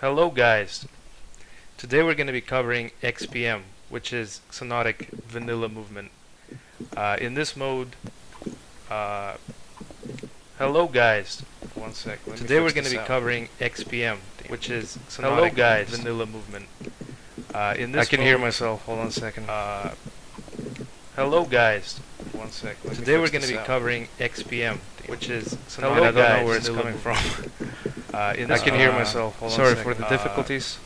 Hello guys, today we're going to be covering XPM, which is Xonotic vanilla movement. In this mode, hello guys, One sec. today we're going to be covering XPM, which is Xonotic vanilla movement. In this I can mode, hear myself, hold on a second. hello guys, One sec. today we're going to be covering XPM, which is Xonotic I don't know where it's coming from. in I this can mode, hear myself, hold on a sorry second. for the difficulties.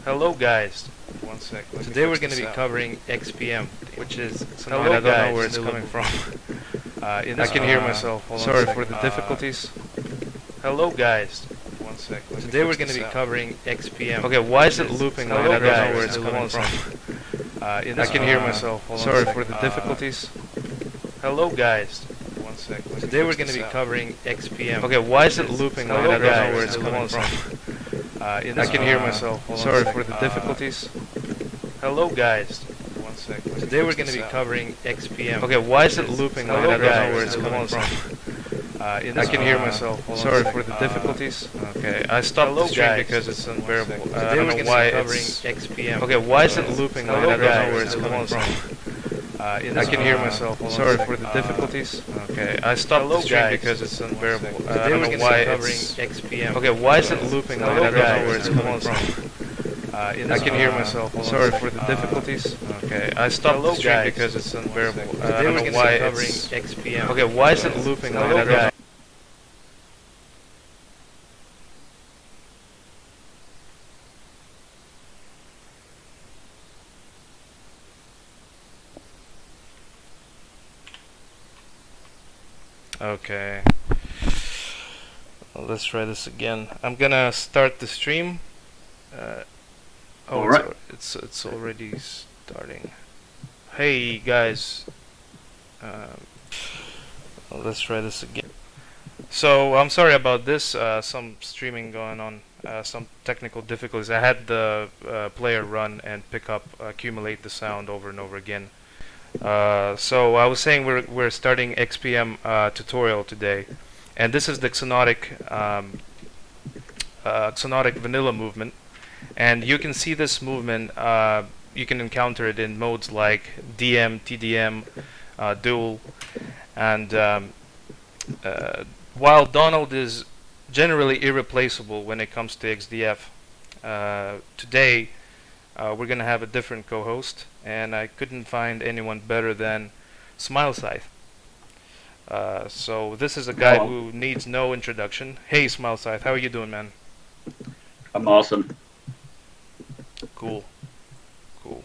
Hello guys, One sec. today we're going to be covering XPM, which is I don't know where it's coming from. I can hear myself, hold on a sorry second. for the difficulties. Hello guys, One sec. today we're going to be covering XPM. Okay, why is it looping like Hello I don't know guys, where it's hello coming from. I I can hear myself, hold on a sorry second. for the difficulties. Hello guys, One sec. today we're going to be covering XPM. Okay, why is it looping like Hello I don't know guys, where it's hello coming from. I I can hear myself, hold on a sorry second. for the difficulties. Hello guys, One sec. today we're going to be covering XPM. Okay, why is it looping like Hello I don't know guys, where it's hello coming from. I can hear myself, hold on a sorry second. for the difficulties. Okay, I stopped Hello the stream guys. because it's unbearable. I Today don't we're know going to why be covering it's... XPM. Okay, why is it looping like Hello I don't know guys, where it's hello coming from. I can hear myself, hold on a sorry second. for the difficulties. Okay, I stopped Hello the stream guys. because it's unbearable. I Today don't we're know going to why be covering it's... XPM. Okay, why is it looping like Hello I don't know guys, where it's hello coming from. I can hear myself, hold on a sorry second. for the difficulties. Okay, I stopped Hello the stream guys. because it's unbearable. I Today don't we're know going to why be covering it's... XPM. Okay, why is it looping like Hello I don't know? guys. Okay. Well, let's try this again. I'm gonna start the stream. Oh, Alright. it's already starting. Hey guys. Well, let's try this again. So I'm sorry about this. Some streaming going on. Some technical difficulties. I had the player run and pick up, accumulate the sound over and over again. So I was saying we're starting XPM tutorial today, and this is the Xonotic Xonotic vanilla movement, and you can see this movement. You can encounter it in modes like DM, TDM, duel, and while Donald is generally irreplaceable when it comes to XDF, today we're gonna have a different co-host, and I couldn't find anyone better than Smilecythe. So this is a guy who needs no introduction. Hey Smilecythe, how are you doing, man? I'm awesome. Cool. Cool.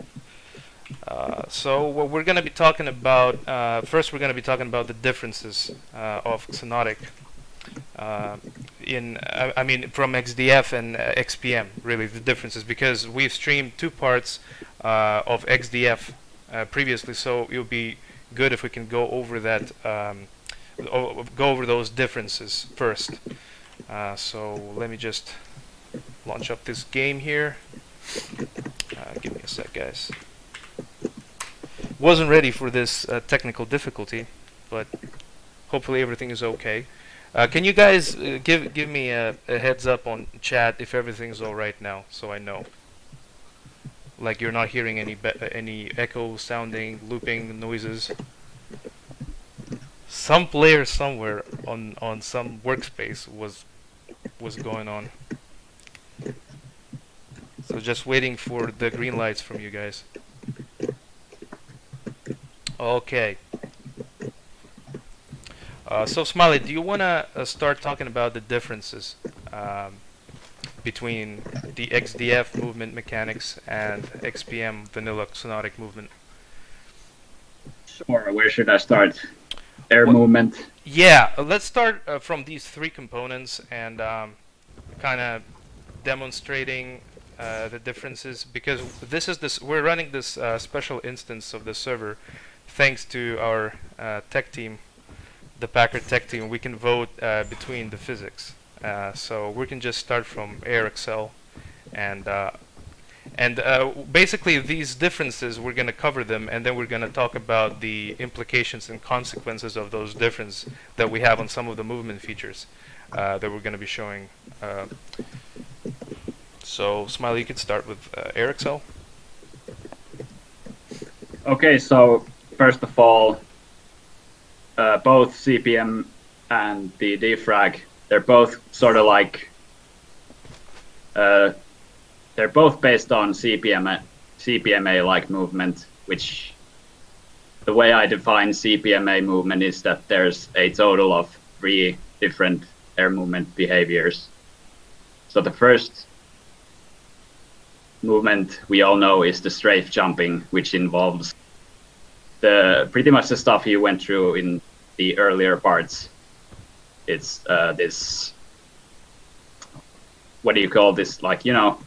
So what we're gonna be talking about, first we're gonna be talking about the differences of Xonotic I mean from XDF and XPM, really the differences, because we've streamed two parts of XDF previously, so it would be good if we can go over that, go over those differences first. So let me just launch up this game here. Give me a sec, guys. Wasn't ready for this technical difficulty, but hopefully everything is okay. Can you guys give me a heads up on chat if everything's all right now, so I know? Like you're not hearing any echo sounding, looping noises. Some player somewhere on some workspace was going on. So just waiting for the green lights from you guys. Okay. So Smiley, do you want to start talking about the differences between the XDF movement mechanics and XPM vanilla Xonotic movement? Sure, where should I start? Air movement. Yeah, let's start from these three components and kind of demonstrating the differences, because we're running this special instance of the server thanks to our tech team, the Packard tech team. We can vote between the physics, so we can just start from AirXL, and basically these differences, we're going to cover them, and then we're going to talk about the implications and consequences of those differences that we have on some of the movement features that we're going to be showing So, Smiley, you could start with air accel. Okay, so first of all, both CPM and the defrag, they're both sort of like, they're both based on CPMA-like movement, which the way I define CPMA movement is that there's a total of 3 different air movement behaviors. So the first movement we all know is the strafe jumping, which involves pretty much the stuff you went through in the earlier parts. It's this, what do you call this? Like, you know,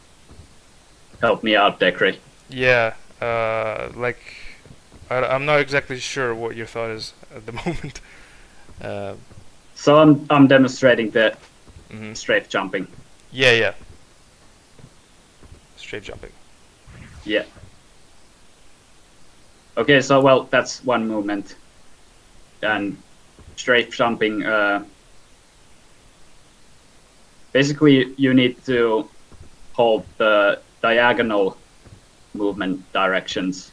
help me out, Dekry. Yeah, like, I'm not exactly sure what your thought is at the moment. So I'm demonstrating the strafe jumping. Yeah. Strafe jumping. Yeah. Okay, so well, that's one movement. And strafe jumping, basically you need to hold the diagonal movement directions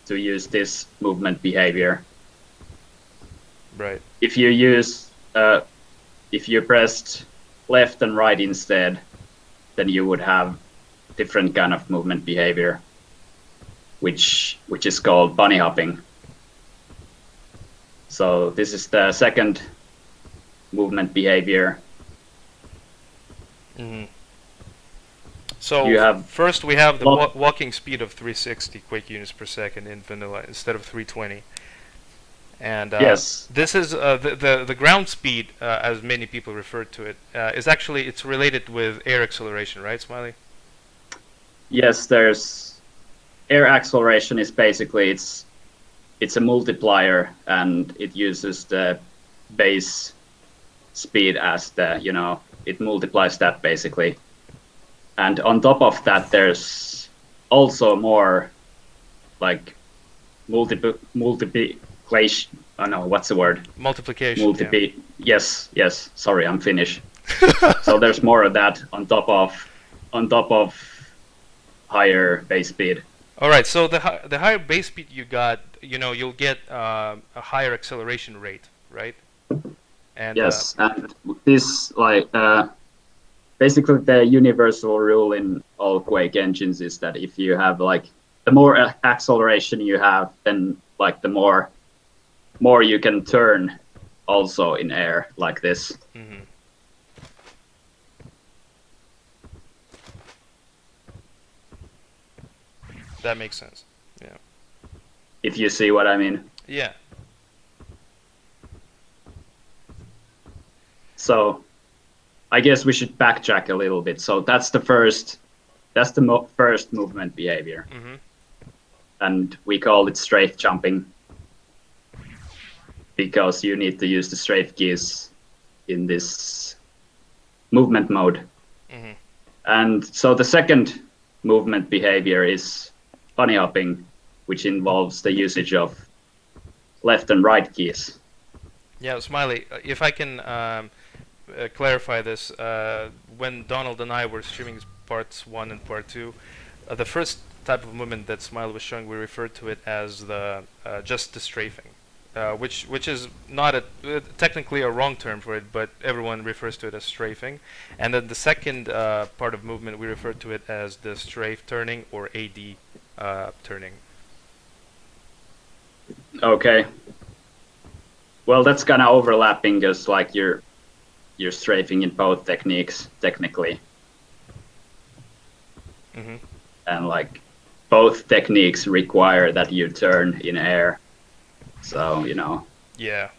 to use this movement behavior. Right. If you use, if you pressed left and right instead, then you would have different kind of movement behavior, which is called bunny hopping. So this is the second movement behavior. So you have first we have the walking speed of 360 quake units per second in vanilla instead of 320. And yes, this is the ground speed, as many people refer to it, is actually, it's related with air acceleration, right, Smiley? Yes, there's air acceleration is basically it's a multiplier, and it uses the base speed as the, you know, it multiplies that basically. And on top of that, there's also more like multiplication. I don't know what's the word. Multiplication. Yeah. Yes. Sorry, I'm Finnish. So there's more of that on top of higher base speed. All right. So the higher base speed you got, you know, you'll get a higher acceleration rate, right? And yes, and this like basically the universal rule in all Quake engines is that if you have like the more acceleration you have, then like the more you can turn also in air like this. That makes sense. Yeah. If you see what I mean. Yeah. So I guess we should backtrack a little bit. So that's the first movement behavior. And we call it strafe jumping because you need to use the strafe keys in this movement mode. And so the second movement behavior is bunny hopping, which involves the usage of left and right keys. Yeah, Smiley, if I can clarify this, when Donald and I were streaming parts 1 and part 2, the first type of movement that Smiley was showing, we referred to it as the just the strafing, which is not technically a wrong term for it, but everyone refers to it as strafing. And then the second part of movement, we refer to it as the strafe turning or AD turning. Okay. Well, that's kind of overlapping, because like you're strafing in both techniques technically, and like both techniques require that you turn in air. So, you know. Yeah.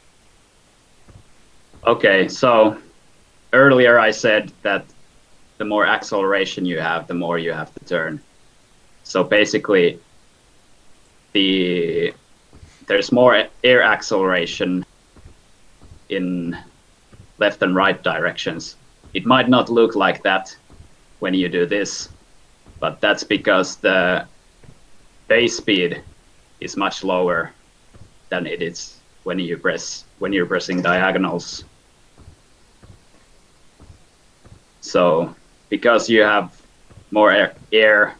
Okay, so earlier I said that the more acceleration you have, the more you have to turn. So basically, there's more air acceleration in left and right directions. It might not look like that when you do this, but that's because the base speed is much lower than it is when you're pressing diagonals. So because you have more air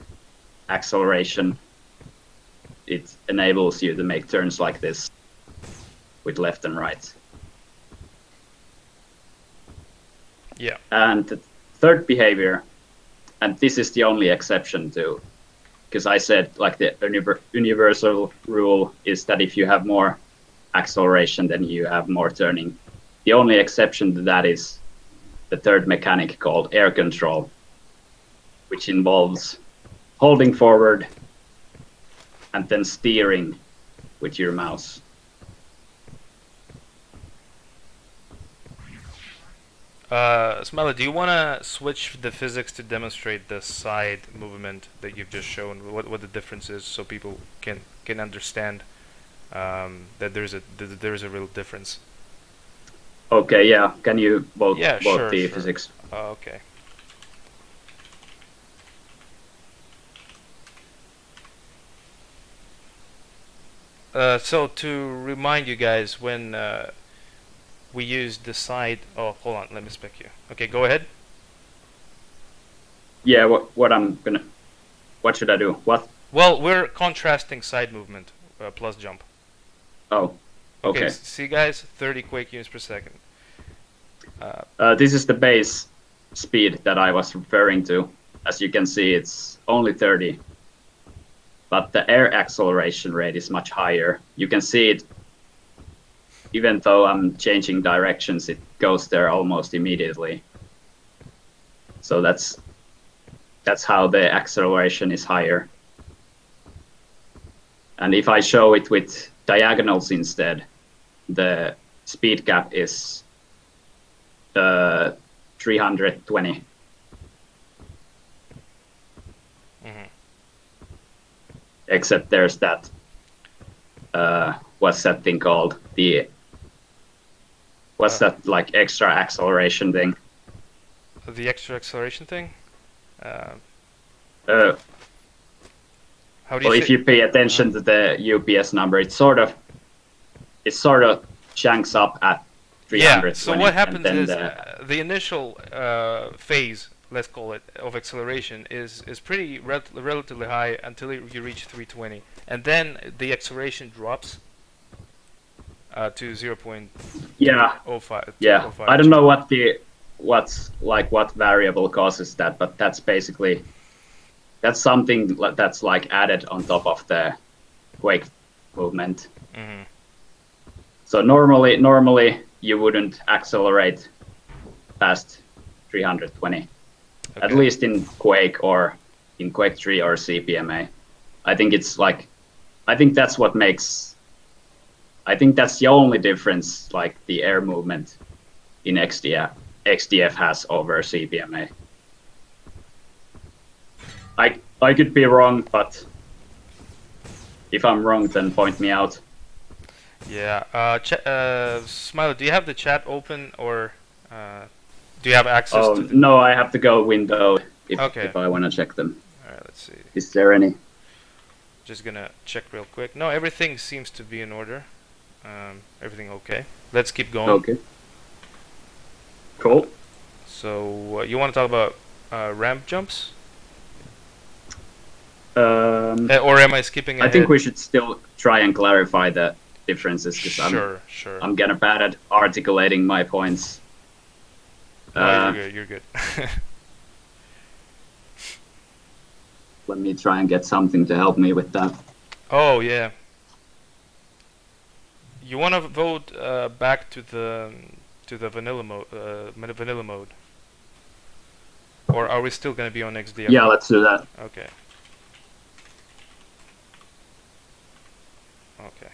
acceleration, it enables you to make turns like this with left and right. Yeah. And the third behavior, and this is the only exception to, because I said like the universal rule is that if you have more acceleration, then you have more turning. The only exception to that is the third mechanic called air control, which involves holding forward and then steering with your mouse. Smiley, do you want to switch the physics to demonstrate the side movement that you've just shown? What the difference is, so people can understand that there's a real difference. Okay, yeah. Can you vote sure, the sure. physics? Okay. So to remind you guys, when we use the side. Oh, hold on. Let me spec you. Okay, go ahead. Yeah. What should I do? What? Well, we're contrasting side movement plus jump. Oh. Okay. See, guys, 30 quake units per second. This is the base speed that I was referring to. As you can see, it's only 30. But the air acceleration rate is much higher. You can see it, even though I'm changing directions, it goes there almost immediately. So that's how the acceleration is higher. And if I show it with diagonals instead, the speed gap is 320. Except there's that, what's that thing called? What's that, like, extra acceleration thing? The extra acceleration thing? How do you if you pay attention to the UPS number, it sort of chunks up at 320. Yeah, so what happens is the initial phase, let's call it, of acceleration is pretty relatively high until you reach 320, and then the acceleration drops to 0.05. Yeah. I don't know what variable causes that, but that's something that's like added on top of the quake movement. Mm-hmm. So normally you wouldn't accelerate past 320. Okay. At least in Quake or in Quake 3 or CPMA. I think that's the only difference, like the air movement in XDF has over CPMA. I could be wrong, but if I'm wrong, then point me out. Yeah. Smiley, do you have the chat open, or do you have access to the... No, I have to go window if I want to check them. Alright, let's see. Is there any? Just gonna check real quick. No, everything seems to be in order. Everything okay. Let's keep going. Okay. Cool. So, you want to talk about ramp jumps? Or am I skipping ahead? I think we should still try and clarify the differences, because sure. I'm kind of bad at articulating my points. No, you're good. Let me try and get something to help me with that. Oh yeah. You want to vote back to the vanilla mode, or are we still going to be on XDF? Yeah, let's do that. Okay. Okay.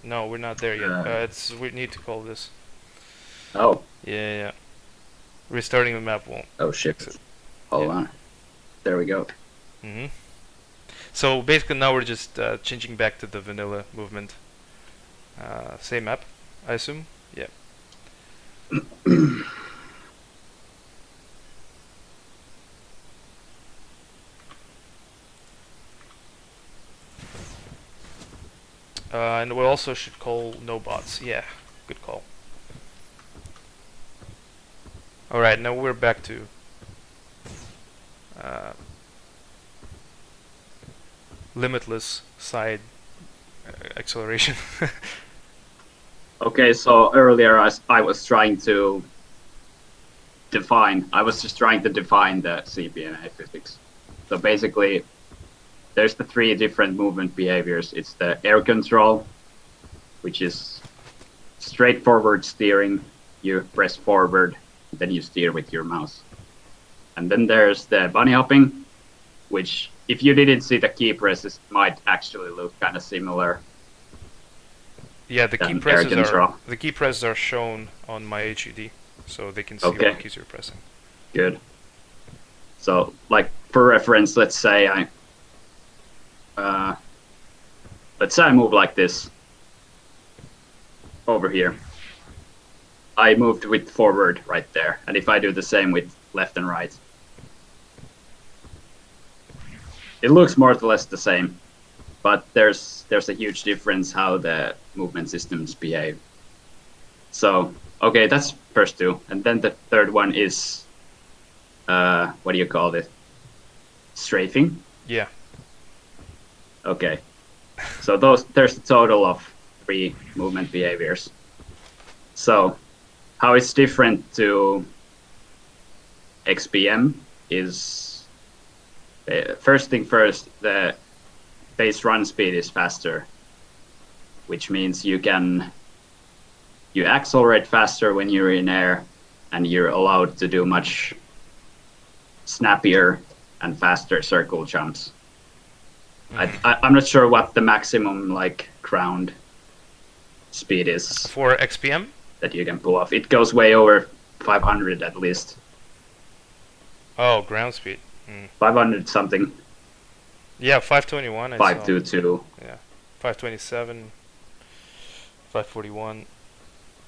No, we're not there yet. We need to call this. Oh. Yeah. Restarting the map won't. Oh shit. Hold on. There we go. So basically now we're just changing back to the vanilla movement. Same map, I assume? Yeah. And we also should call no bots. Yeah, good call. Alright, now we're back to limitless side acceleration. Okay, so earlier I was trying to define, I was just trying to define the CPMA physics. So basically, there's the three different movement behaviors. It's the air control, which is straightforward steering. You press forward, then you steer with your mouse. And then there's the bunny hopping, which if you didn't see the key presses, might actually look kind of similar. Yeah, the key presses are shown on my HUD, so they can see what keys you're pressing. Good. So, like for reference, let's say I move like this over here. I moved with forward right there, and if I do the same with left and right, it looks more or less the same. But there's a huge difference how the movement systems behave. So, okay, that's first two. And then the third one is, what do you call it? Strafing? Yeah. Okay. So there's a total of 3 movement behaviors. So, how it's different to XPM is, first thing first, the base run speed is faster, which means you accelerate faster when you're in air, and you're allowed to do much snappier and faster circle jumps. I'm not sure what the maximum ground speed is for XPM that you can pull off. It goes way over 500 at least. Oh, ground speed. 500 something. Yeah, 521. 522. Yeah, 527. 541.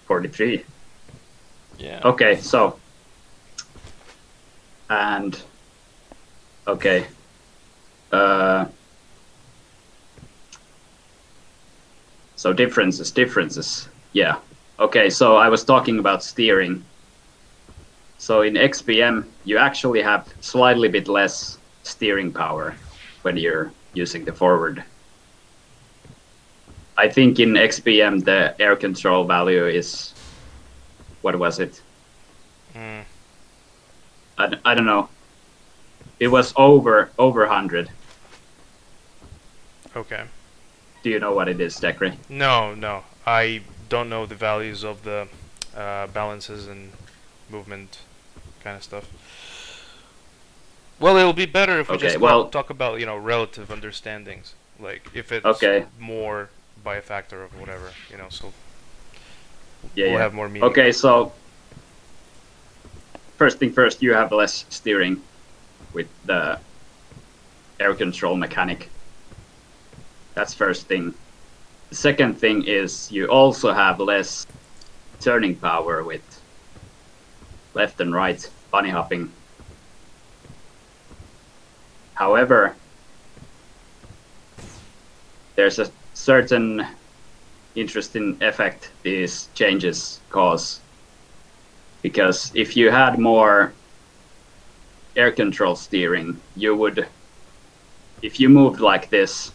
43. Yeah. Okay, so. And. Okay. So differences. Yeah. Okay, so I was talking about steering. So in XPM, you actually have slightly bit less steering power when you're using the forward. I think in XPM the air control value is, what was it? I don't know. It was over 100. Okay. Do you know what it is, Dekry? No. I don't know the values of the balances and movement kind of stuff. Well, it'll be better if we just talk about, relative understandings. Like, if it's more by a factor of whatever, so we'll have more meaning. Okay, so first thing first, you have less steering with the air control mechanic. That's first thing. The second thing is you also have less turning power with left and right bunny hopping. However, there's a certain interesting effect these changes cause. Because if you had more air control steering, you would, if you moved like this,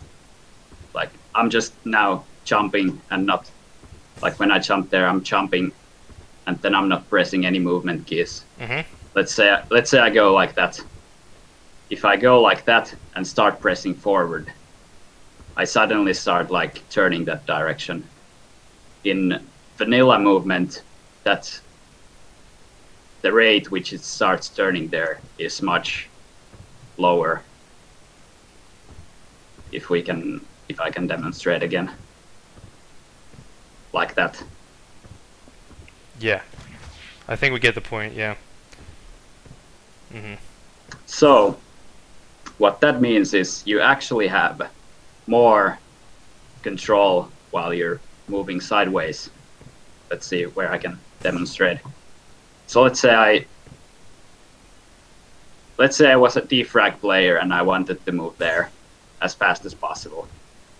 like I'm just now jumping and not, like when I jump there, I'm jumping and then I'm not pressing any movement keys. Let's say I go like that. If I go like that and start pressing forward, I suddenly start turning that direction. In vanilla movement, that the rate which it starts turning there is much lower. If I can demonstrate again, like that. Yeah, I think we get the point. Yeah. So, what that means is you actually have more control while you're moving sideways. Let's see where I can demonstrate. So let's say I was a defrag player and I wanted to move there as fast as possible.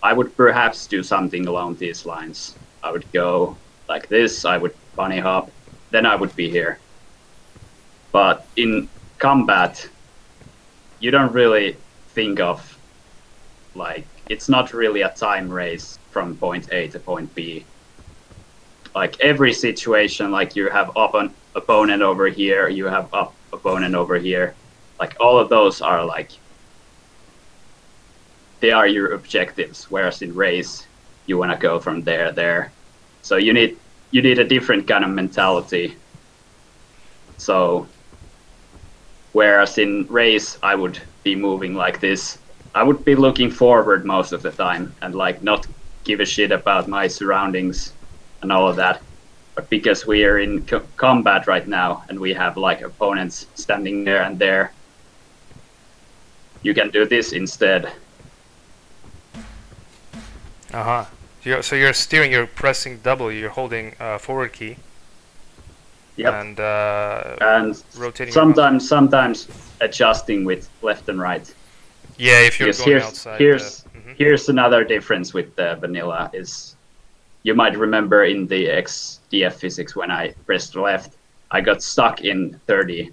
I would perhaps do something along these lines. I would go like this, I would bunny hop, then I would be here. But in combat, you don't really think of, like, it's not really a time race from point A to point B. Like every situation, like you have opponent over here, you have opponent over here. Like all of those are like, they are your objectives. Whereas in race, you want to go from there. So you need a different kind of mentality. So whereas in race, I would be moving like this. I would be looking forward most of the time and like not give a shit about my surroundings and all of that. But because we are in combat right now and we have like opponents standing there and there, you can do this instead. So you're steering, you're pressing W, you're holding forward key. Yep. And rotating. Sometimes adjusting with left and right. Yeah, if you're because going outside. Here's another difference with the vanilla is, you might remember in the XDF physics when I pressed left, I got stuck in 30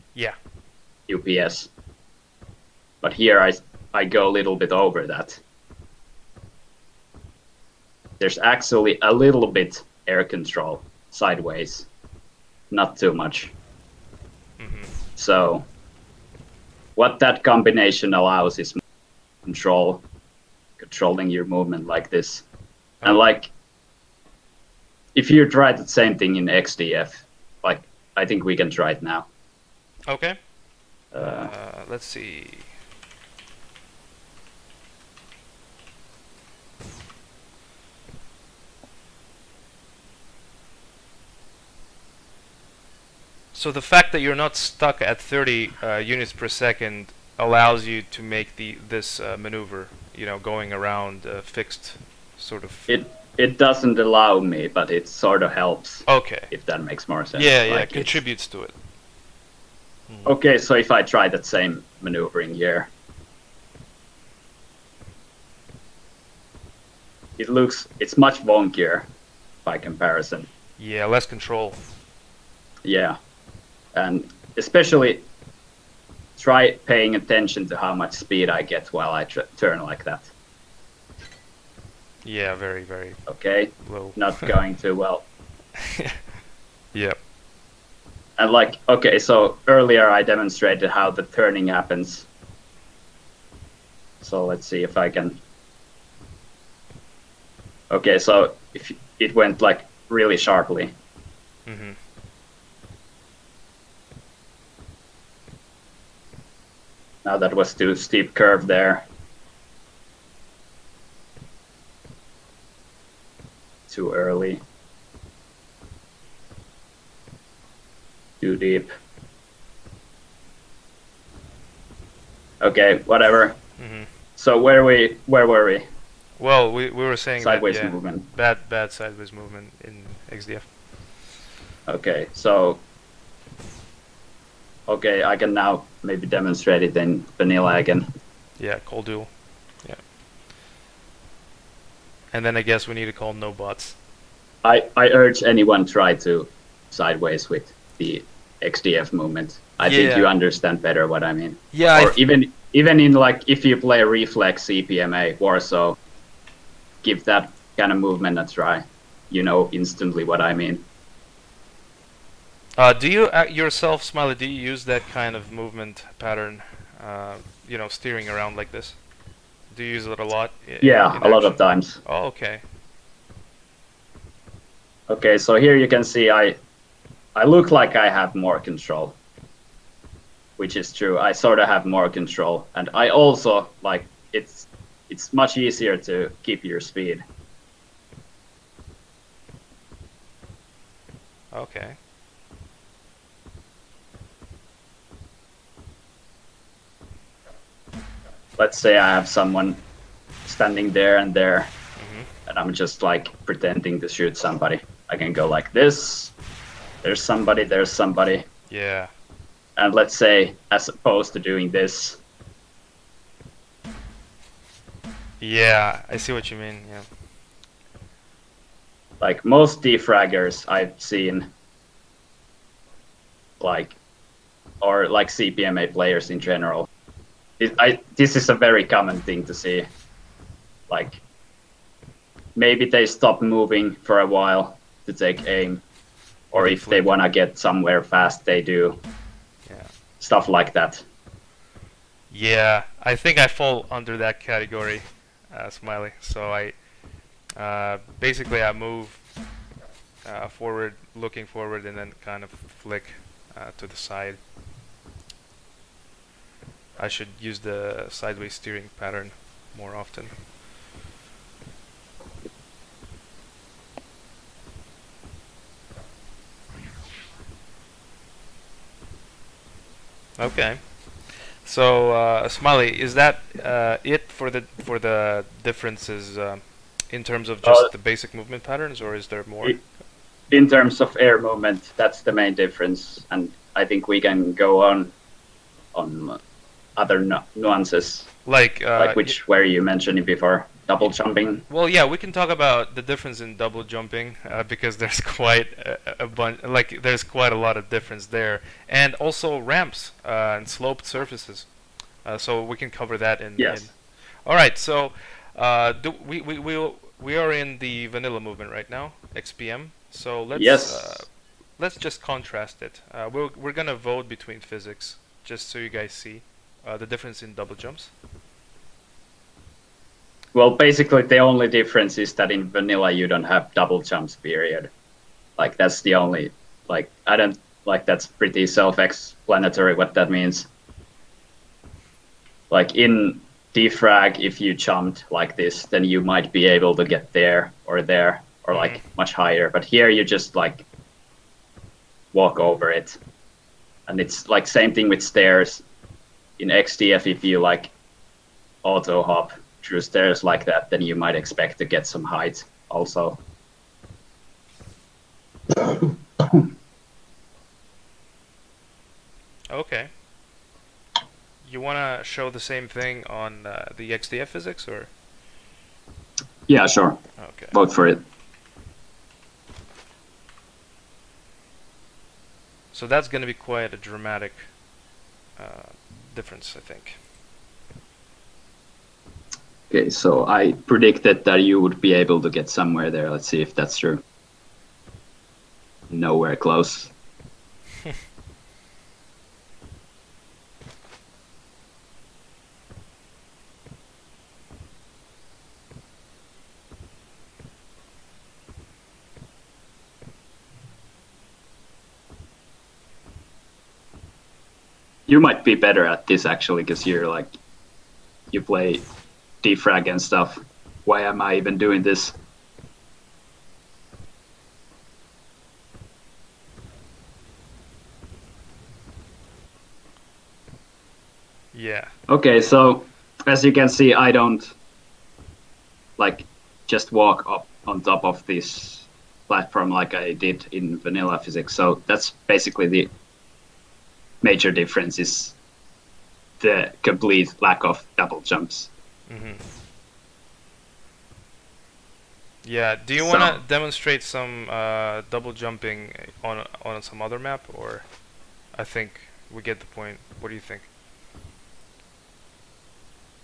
UPS. But here I go a little bit over that. There's actually a little bit air control sideways, not too much. So what that combination allows is controlling your movement like this. And like, if you try the same thing in XDF, like, I think we can try it now. Okay. Let's see. So the fact that you're not stuck at 30 units per second allows you to make this maneuver, you know, going around a fixed sort of... It doesn't allow me, but it sort of helps. Okay. If that makes more sense. Yeah, like it contributes to it. Okay, so if I try that same maneuvering here, it's much wonkier by comparison. Yeah, less control. Yeah, and especially try paying attention to how much speed I get while I turn like that. Yeah, very, very okay. Low. Not going too well. Yep. And like, okay, so earlier I demonstrated how the turning happens. So let's see if I can. Okay, so if it went like really sharply. Now that was too steep curve there. Too early. Too deep. Okay, whatever. So where were we? Well, we were saying sideways that, movement. Bad sideways movement in XDF. Okay, so I can now maybe demonstrate it in vanilla again. Yeah, call duel. Yeah. And then I guess we need to call no bots. I urge anyone try to sideways with the XDF movement. I think you understand better what I mean. Yeah. Or even in like if you play Reflex CPMA Warsaw, give that kind of movement a try. You know instantly what I mean. Do you yourself, Smiley? Do you use that kind of movement pattern? You know, steering around like this. Do you use it a lot? Yeah, a lot of times. Oh, okay. Okay, so here you can see I look like I have more control, which is true. I sort of have more control, and I also like it's much easier to keep your speed. Okay. Let's say I have someone standing there and there, and I'm just like pretending to shoot somebody. I can go like this. There's somebody. Yeah. And let's say, as opposed to doing this. Yeah, I see what you mean. Yeah. Like most defraggers I've seen, like, or like CPMA players in general, this is a very common thing to see. Like, maybe they stop moving for a while to take aim, or if they want to get somewhere fast, they do. Yeah. Stuff like that. Yeah, I think I fall under that category, Smiley. So I basically I move forward, looking forward, and then kind of flick to the side. I should use the sideways steering pattern more often. Okay. So, Smiley, is that it for the differences in terms of just the basic movement patterns, or is there more? In terms of air movement, that's the main difference, and I think we can go on other nuances, like which where you mentioned it before, double jumping. Well, yeah, we can talk about the difference in double jumping because there's quite a bunch, like there's quite a lot of difference there, and also ramps and sloped surfaces. So we can cover that in. Yes. All right. So we are in the vanilla movement right now, XPM. So let's just contrast it. We're gonna vote between physics, just so you guys see the difference in double jumps. Well, basically the only difference is that in vanilla you don't have double jumps, period. Like that's the only, like I don't, like that's pretty self-explanatory what that means. Like in defrag, if you jumped like this, then you might be able to get there, or like much higher. But here you just like walk over it. And it's like same thing with stairs. In XDF, if you like auto hop through stairs like that, then you might expect to get some height also. Okay. You want to show the same thing on the XDF physics, or? Yeah, sure. Okay. Vote for it. So that's going to be quite a dramatic difference, I think. Okay, so I predicted that you would be able to get somewhere there. Let's see if that's true. Nowhere close. You might be better at this actually, because you're like, you play defrag and stuff. Why am I even doing this? Yeah. Okay, so as you can see, I don't like just walk up on top of this platform like I did in vanilla physics. So that's basically the major difference, is the complete lack of double jumps. Mm-hmm. Yeah. Do you want to demonstrate some double jumping on some other map, or? I think we get the point. What do you think?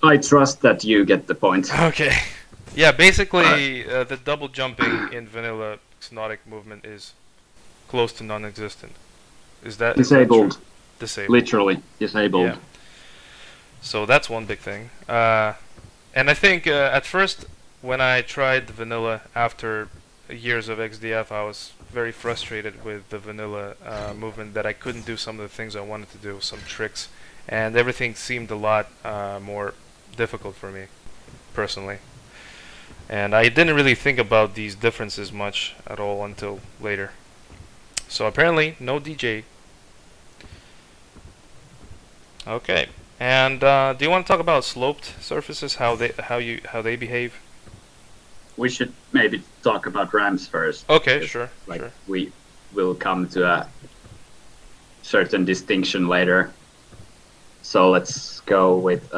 I trust that you get the point. Okay. Yeah. Basically, the double jumping in vanilla Xonotic movement is close to non-existent. Is that disabled? Disabled. Literally disabled. Yeah. So that's one big thing. And I think at first, when I tried the vanilla after years of XDF, I was very frustrated with the vanilla movement, that I couldn't do some of the things I wanted to do, some tricks, and everything seemed a lot more difficult for me, personally. And I didn't really think about these differences much at all until later. So apparently, no DJ. Okay. And do you want to talk about sloped surfaces, how they behave? We should maybe talk about ramps first. Okay, sure. Like sure. we will come to a certain distinction later. So let's go with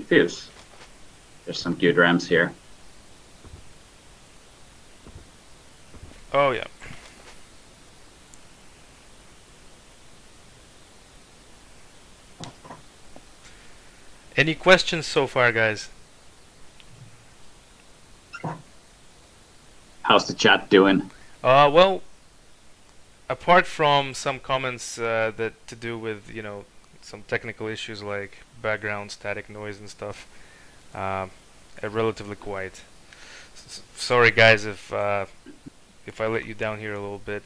Fuse. There's some good ramps here. Oh yeah. Any questions so far, guys? How's the chat doing? Well, apart from some comments that to do with, you know, some technical issues like background static noise and stuff, relatively quiet. Sorry guys if I let you down here a little bit.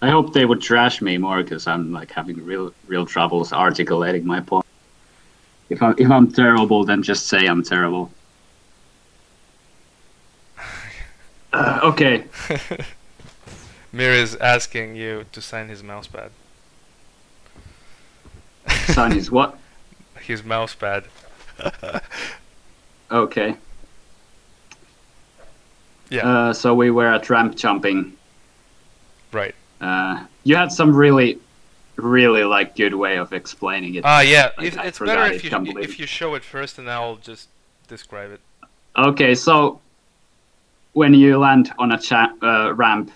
I hope they would trash me more, because I'm like having real troubles articulating my point. If I'm terrible, then just say I'm terrible. Okay. Mir is asking you to sign his mousepad. Sign his what? His mousepad. Okay. Yeah. So we were at ramp jumping. Right. You had some really like good way of explaining it. Yeah. Like, It's better if you show it first, and I'll just describe it. Okay, so when you land on a ramp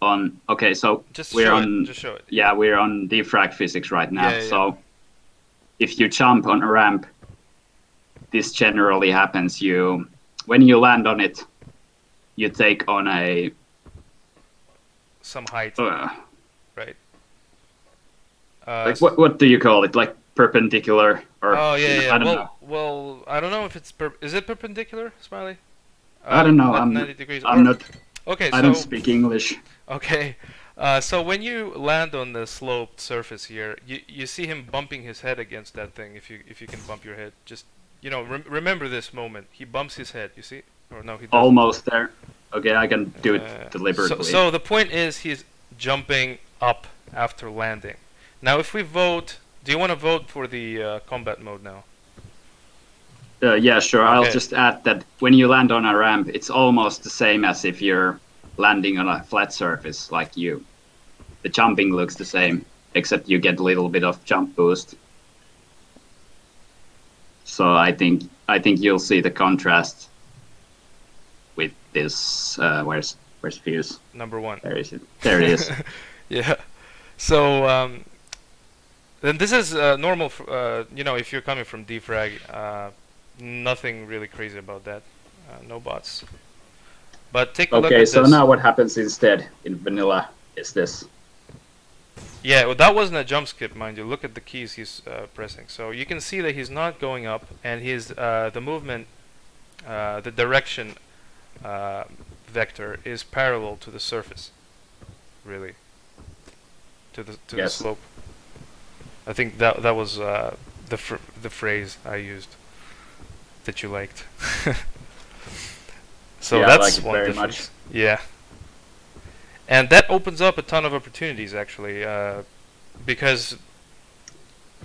on, okay, so just just show it. Yeah, we're on defrag physics right now. Yeah. So if you jump on a ramp, this generally happens. When you land on it, you take on some height. Right. Like what do you call it? Like perpendicular or? Oh yeah. I don't know. Well, I don't know if it's is it perpendicular, Smiley? I don't know. 90 degrees. I'm not. Okay. I don't speak English. Okay. So when you land on the sloped surface here, you see him bumping his head against that thing. If you can bump your head, just remember this moment. He bumps his head. You see? Or no, he doesn't. Almost there. Okay, I can do it deliberately. So the point is, he's jumping up after landing. Now, if we vote, do you want to vote for the combat mode now? Yeah, sure. Okay. I'll just add that when you land on a ramp, it's almost the same as if you're landing on a flat surface like you. The jumping looks the same, except you get a little bit of jump boost. So I think you'll see the contrast with this. Where's Fuse? Number 1. There is it. There it is. Yeah. So then this is normal. If you're coming from defrag, nothing really crazy about that. No bots. But take a look at Okay, this. so now what happens instead in vanilla is this. Yeah, well, that wasn't a jump skip, mind you. Look at the keys he's pressing. So you can see that he's not going up, and his the movement, the direction vector is parallel to the surface, really, to the slope. I think that was the phrase I used that you liked. So yeah, that's I like it one very difference. much. Yeah. And that opens up a ton of opportunities, actually, because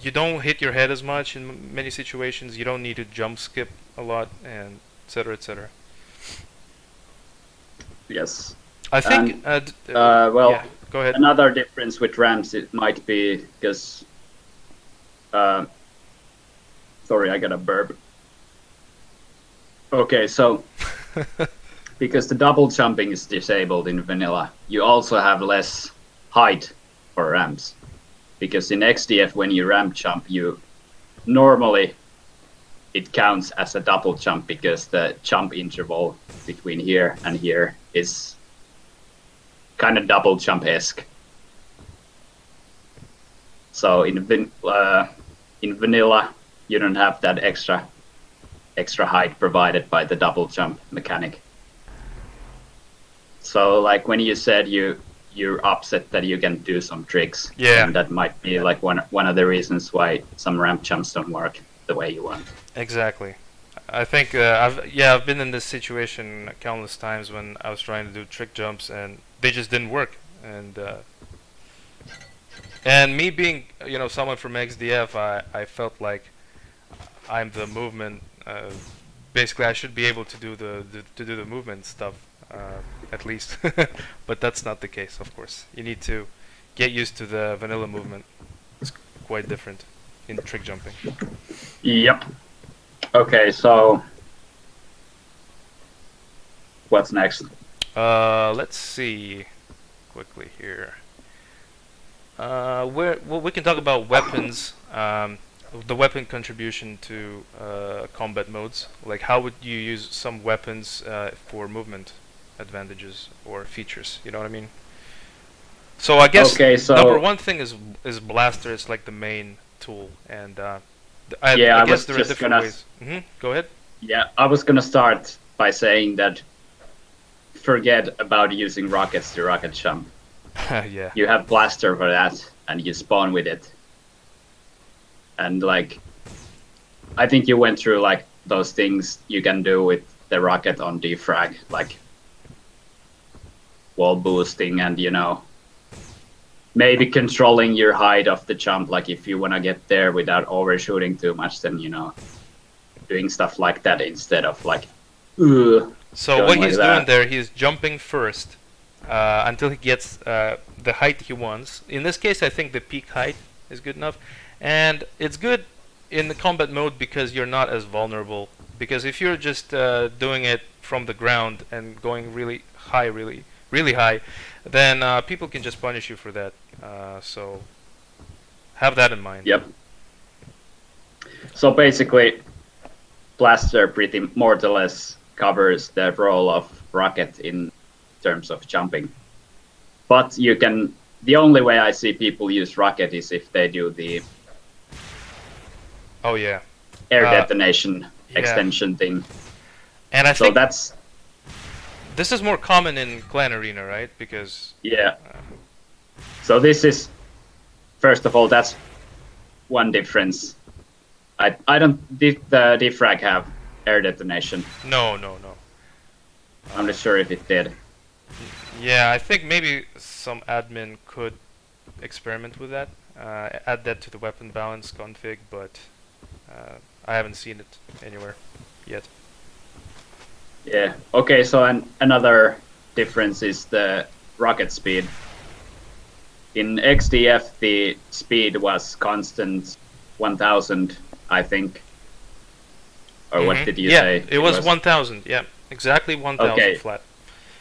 you don't hit your head as much in many situations. You don't need to jump skip a lot, and etc. etc. Yes. I think. Well, yeah, go ahead. Another difference with ramps, it might be because. Sorry, I got a burp. Okay, so. Because the double jumping is disabled in vanilla, you also have less height for ramps. Because in XDF, when you ramp jump, normally it counts as a double jump because the jump interval between here and here is kind of double jump-esque. So in vanilla, you don't have that extra height provided by the double jump mechanic. So like when you said you're upset that you can do some tricks, yeah, and that might be like one of the reasons why some ramp jumps don't work the way you want. Exactly. I think I've been in this situation countless times when I was trying to do trick jumps and they just didn't work, and me being someone from XDF, I felt like I'm the movement. Basically, I should be able to do the movement stuff. At least, but that's not the case, of course. You need to get used to the vanilla movement. It's quite different in trick jumping. Yep. Okay, so what's next? Let's see quickly here. Well, we can talk about weapons. The weapon contribution to combat modes. Like, how would you use some weapons for movement advantages or features? You know what I mean? So I guess Okay, so number one thing is blaster. It's like the main tool, and I I guess was there are just different gonna ways. Go ahead. yeah, I was gonna start by saying that forget about using rockets to rocket jump. Yeah. You have blaster for that, and you spawn with it. And like, I think you went through like those things you can do with the rocket on defrag, like wall boosting and maybe controlling your height of the jump. Like if you want to get there without overshooting too much, then doing stuff like that instead of like. So what he's doing there, he's jumping first until he gets the height he wants. In this case, I think the peak height is good enough. And it's good in the combat mode because you're not as vulnerable. Because if you're just doing it from the ground and going really high, really high, then people can just punish you for that. So have that in mind. Yep. So basically, blaster pretty more or less covers the role of rocket in terms of jumping. But you can. The only way I see people use rocket is if they do the oh yeah air detonation extension thing. And I so think that's this is more common in Clan Arena, right? Because yeah. So this is first of all that's one difference. I don't did the defrag have air detonation? No. I'm not sure if it did. Yeah, I think maybe some admin could experiment with that, add that to the weapon balance config, but I haven't seen it anywhere yet. Yeah. Okay. So another difference is the rocket speed. In XDF, the speed was constant 1,000, I think. Or what did you say? Yeah, it was 1,000. Yeah, exactly 1,000 flat.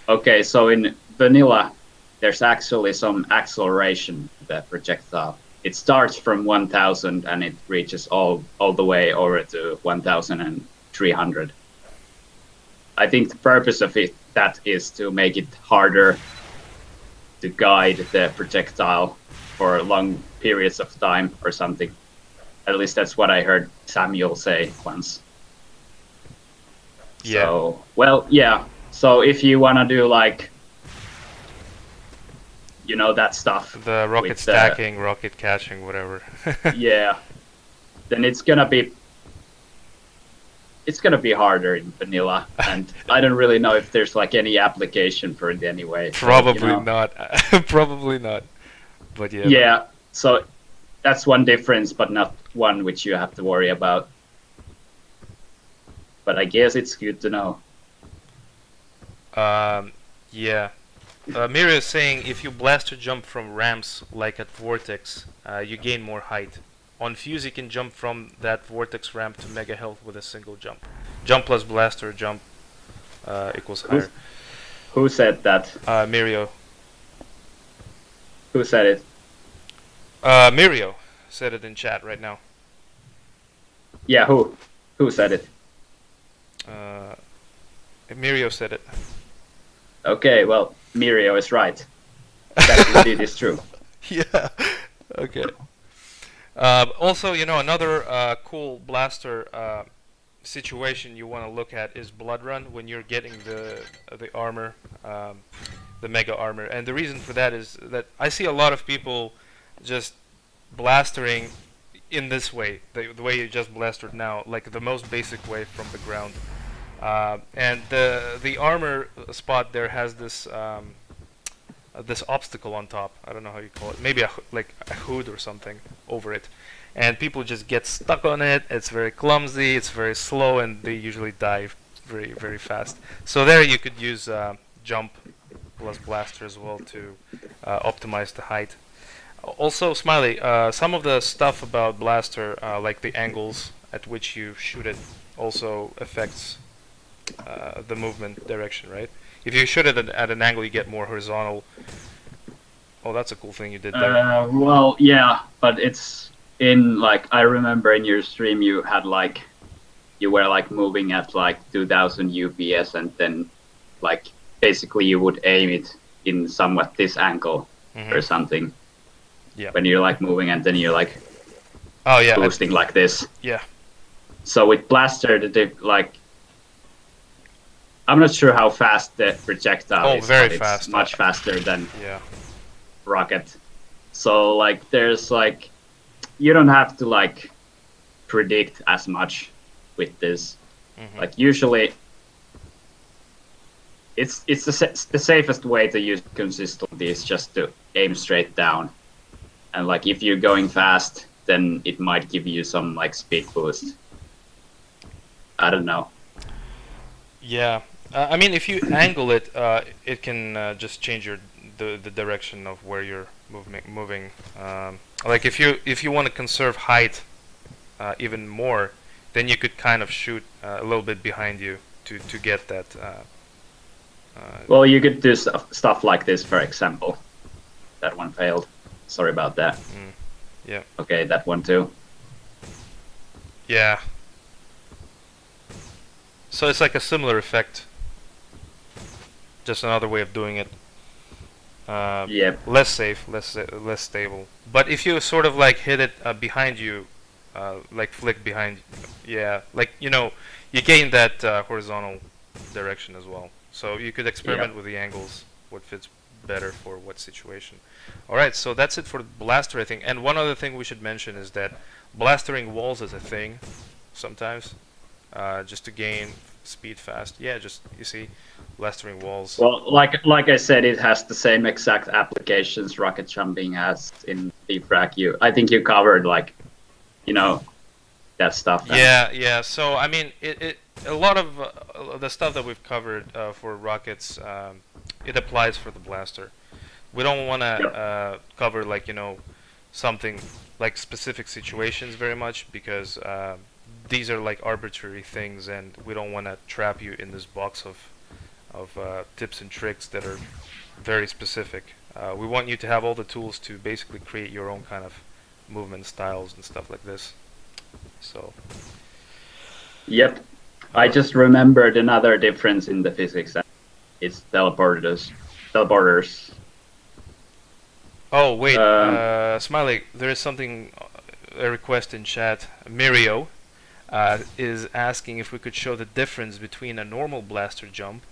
Okay, so in vanilla, there's actually some acceleration of the projectile. It starts from 1,000 and it reaches all the way over to 1,300. I think the purpose of that is to make it harder to guide the projectile for long periods of time or something. At least that's what I heard Samuel say once. Yeah. So, well, yeah. So if you want to do like, that stuff. The rocket stacking, rocket catching, whatever. Yeah. Then it's gonna be harder in vanilla, and I don't really know if there's like any application for it anyway. Probably not. Probably not. But yeah. Yeah. So that's one difference, but not one which you have to worry about. But I guess it's good to know. Yeah. Mira is saying if you blaster jump from ramps like at Vortex, you gain more height. On Fuse, you can jump from that Vortex ramp to Mega Health with a single jump. Jump plus blaster jump equals higher. Who said that? Mirio. Who said it? Mirio said it in chat right now. Yeah, who? Who said it? Mirio said it. Okay, well, Mirio is right. That indeed is true. Yeah. Okay. Also, another cool blaster situation you want to look at is Blood Run when you're getting the armor, the mega armor, and the reason for that is that I see a lot of people just blastering in this way, the way you just blastered now, like the most basic way from the ground. And the armor spot there has this this obstacle on top. I don't know how you call it. Maybe like a hood or something over it. And people just get stuck on it. It's very clumsy. It's very slow, and they usually die very, very fast. So there you could use jump plus blaster as well to optimize the height. Also, Smiley, some of the stuff about blaster, like the angles at which you shoot it, also affects the movement direction, right? If you shoot it at an angle, you get more horizontal. Oh, that's a cool thing you did there. Well, yeah, but it's in like I remember in your stream you had like you were like moving at like 2000 UPS and then like basically you would aim it in somewhat this angle or something. Yeah. When you're like moving and then you're like yeah, boosting like this. Yeah. So with blaster, like I'm not sure how fast the projectile is. Very but fast. It's much faster than Yeah. rocket. So like there's like you don't have to like predict as much with this. Like usually it's the safest way to use consistently is just to aim straight down. And like if you're going fast, then it might give you some like speed boost. I don't know. Yeah. I mean, if you angle it, it can just change the direction of where you're moving. Like if you want to conserve height even more, then you could kind of shoot a little bit behind you to get that. Well, you could do stuff like this, for example. That one failed. Sorry about that. Yeah. Okay, that one too. Yeah. So it's like a similar effect. Just another way of doing it. Yep. Less safe, less stable. But if you sort of like hit it behind you, like flick behind, yeah, like you gain that horizontal direction as well. So you could experiment with the angles, what fits better for what situation. All right, so that's it for the blaster, I think. And one other thing we should mention is that blastering walls is a thing sometimes, just to gain speed fast. Yeah, just you see, blastering walls. Well, like I said, it has the same exact applications rocket jumping has in defrag. I think you covered like, that stuff. Yeah. So I mean, a lot of the stuff that we've covered for rockets, it applies for the blaster. We don't want to cover like something like specific situations very much because these are like arbitrary things, and we don't want to trap you in this box of tips and tricks that are very specific. We want you to have all the tools to basically create your own kind of movement styles and stuff like this. So. Yep. I just remembered another difference in the physics. It's teleporters. Oh wait, Smiley, there is something, a request in chat. Mirio is asking if we could show the difference between a normal blaster jump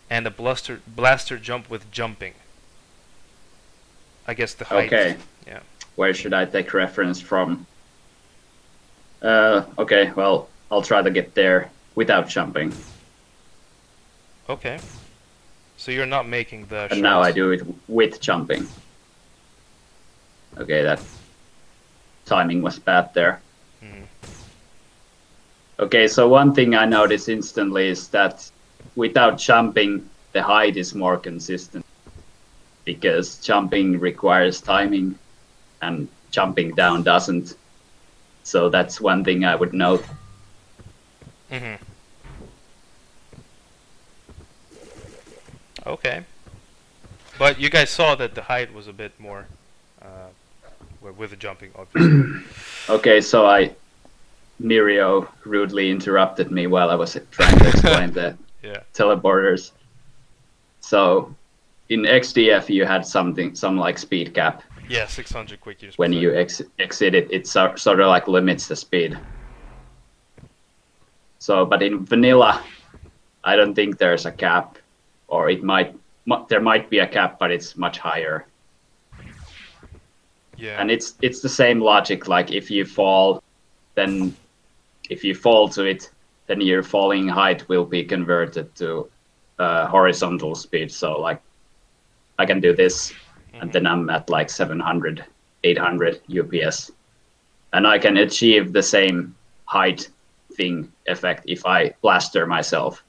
and a blaster jump with jumping. I guess the height. Okay. Yeah. Where should I take reference from? Okay, well, I'll try to get there without jumping. Okay. So you're not making the And now I do it with jumping. Okay, that timing was bad there. Okay, so one thing I noticed instantly is that without jumping, the height is more consistent. Because jumping requires timing and jumping down doesn't. So that's one thing I would note. Okay. But you guys saw that the height was a bit more with the jumping, obviously. Okay, so Mirio rudely interrupted me while I was trying to explain the teleporters. So in XDF you had some like speed cap. Yeah, 600 quick use. When you exit it, it sort of like limits the speed. So, but in vanilla, I don't think there's a cap, or there might be a cap, but it's much higher. Yeah. And it's the same logic. Like if you fall to it, then your falling height will be converted to horizontal speed. So like I can do this. And then I'm at like 700, 800 UPS. And I can achieve the same height thing effect if I blaster myself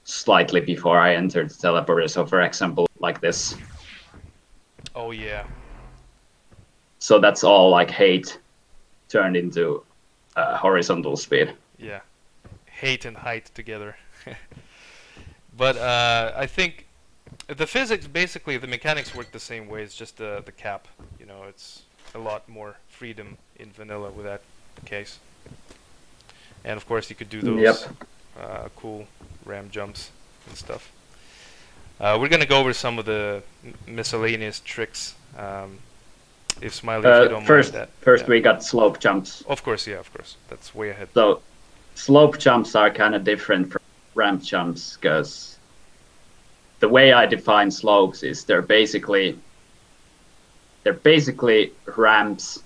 slightly before I enter the teleporter. So for example, like this. Oh yeah. So that's all like height turned into horizontal speed. Yeah. hate and height together. But I think the physics, basically, the mechanics work the same way. It's just the cap. You know, it's a lot more freedom in vanilla with that case. And of course, you could do those cool ram jumps and stuff. We're gonna go over some of the miscellaneous tricks. If Smiley, if you don't mind that. First, we got slope jumps. Of course, yeah, of course. That's way ahead. So, slope jumps are kind of different from ramp jumps because the way I define slopes is they're basically ramps,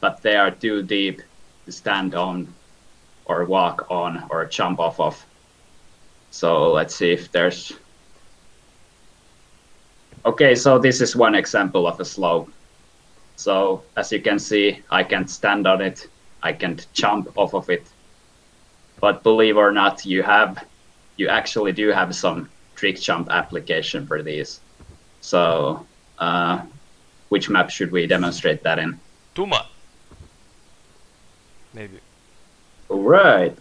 but they are too deep to stand on, or walk on, or jump off of. So let's see if there's. Okay, so this is one example of a slope. So as you can see, I can't stand on it, I can't jump off of it. But believe or not, you actually do have some trick jump application for these. So which map should we demonstrate that in? Tuma. Maybe. All right.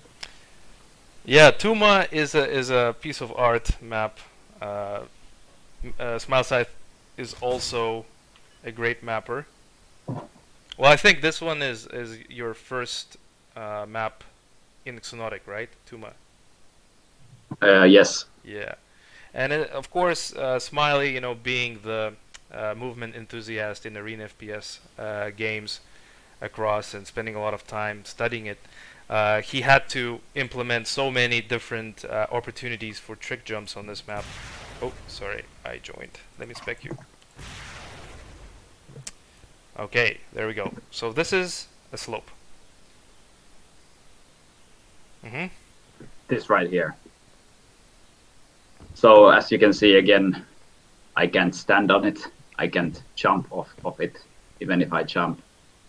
Yeah, Tuma is a piece of art map. Smilecythe is also a great mapper. Well, I think this one is your first map in Xonotic, right? Tuma. Yes. Yeah, and of course, Smiley, you know, being the movement enthusiast in arena FPS games across and spending a lot of time studying it, he had to implement so many different opportunities for trick jumps on this map. Oh, sorry, I joined. Let me spec you. Okay, there we go. So this is a slope. This right here. So as you can see again, I can't stand on it. I can't jump off of it, even if I jump.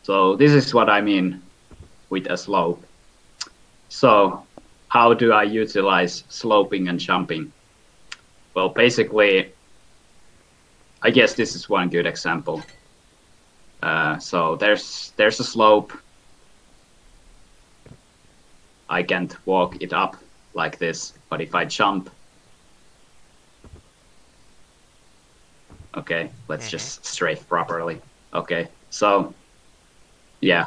So this is what I mean with a slope. So how do I utilize sloping and jumping? Well, basically, I guess this is one good example. So there's a slope. I can't walk it up like this, but if I jump, okay, let's just strafe properly. Okay, so yeah,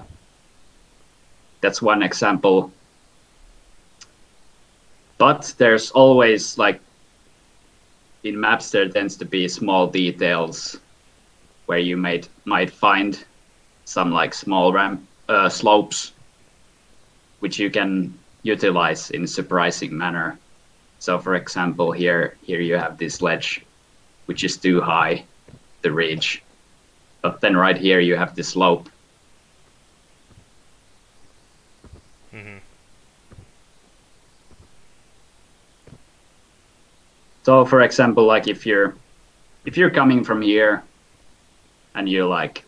that's one example. But there's always, like, in maps there tends to be small details where you might find some like small slopes which you can utilize in a surprising manner. So for example, here you have this ledge which is too high to reach, but then right here you have the slope. So for example, like if you're coming from here and you're like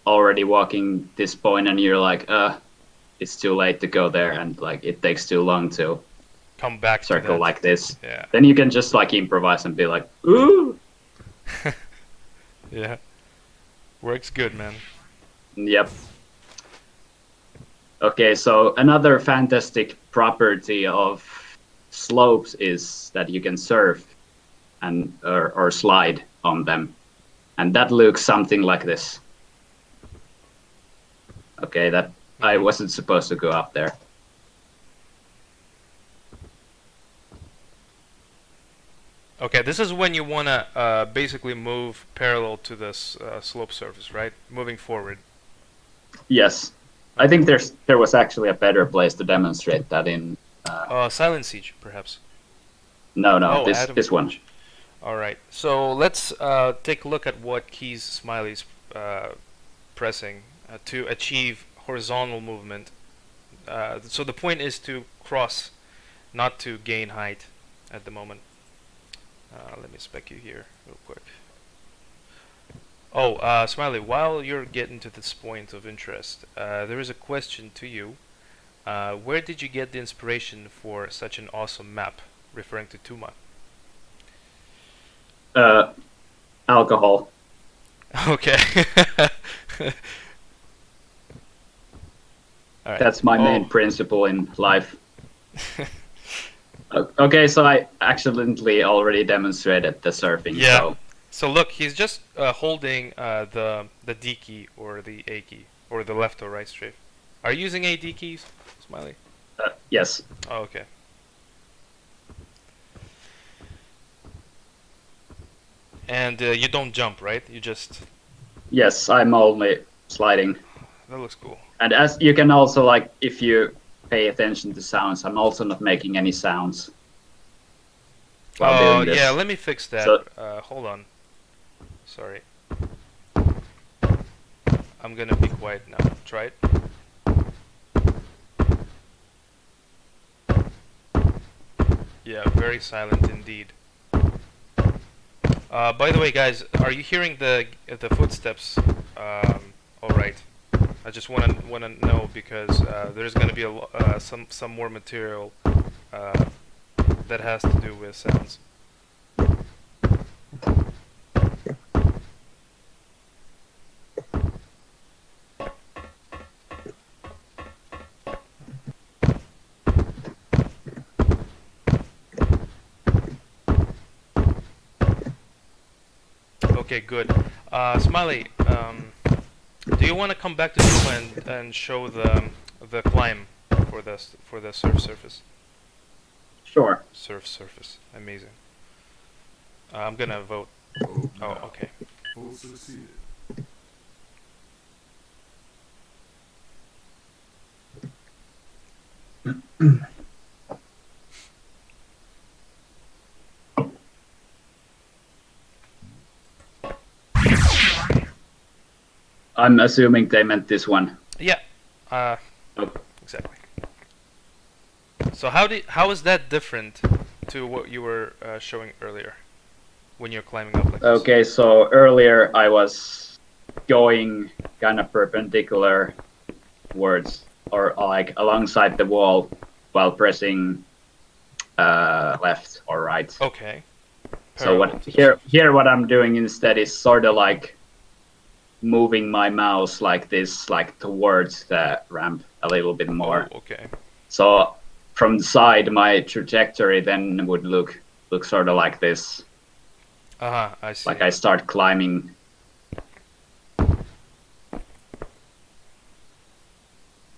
already walking this point and you're like, it's too late to go there, and like it takes too long to come back circle like this. Yeah. Then you can just like improvise and be like, ooh. Yeah. Works good, man. Yep. Okay, so another fantastic property of slopes is that you can surf and or slide on them, and that looks something like this. Okay, that I wasn't supposed to go up there. Okay, this is when you want to basically move parallel to this slope surface, right? Moving forward. Yes, I think there was actually a better place to demonstrate that in. Silent Siege, perhaps. No, oh, this one. All right, so let's take a look at what keys Smiley's pressing to achieve horizontal movement. So the point is to cross, not to gain height at the moment. Let me spec you here real quick. Oh, Smiley, while you're getting to this point of interest, there is a question to you. Where did you get the inspiration for such an awesome map, referring to Tuma? Alcohol. Okay. All right. That's my main principle in life. Okay, so I accidentally already demonstrated the surfing. Yeah. So look, he's just holding the D key or the A key or the left or right strafe. Are you using A D keys, Smiley? Yes. Oh, okay. And you don't jump, right? You just... Yes, I'm only sliding. That looks cool. And as you can also, like, if you pay attention to sounds, I'm also not making any sounds while doing this. Yeah, let me fix that. So, hold on. Sorry. I'm gonna be quiet now. Try it. Yeah, very silent indeed. By the way, guys, are you hearing the footsteps? All right. I just wanna know because there's gonna be some more material that has to do with sounds. Okay, good. Smiley, do you want to come back to Zoom and show the climb for the surf surface? sure. Surf surface, amazing. I'm gonna vote. Oh, okay. Vote succeeded. I'm assuming they meant this one. Yeah. Okay. Exactly. So how is that different to what you were showing earlier when you're climbing up like this? Okay, so earlier I was going kind of perpendicular towards or like alongside the wall while pressing left or right. Okay. So what here what I'm doing instead is sort of like moving my mouse like this, like towards the ramp a little bit more. Oh, okay. So from the side, my trajectory then would look sort of like this. I see. Like I start climbing.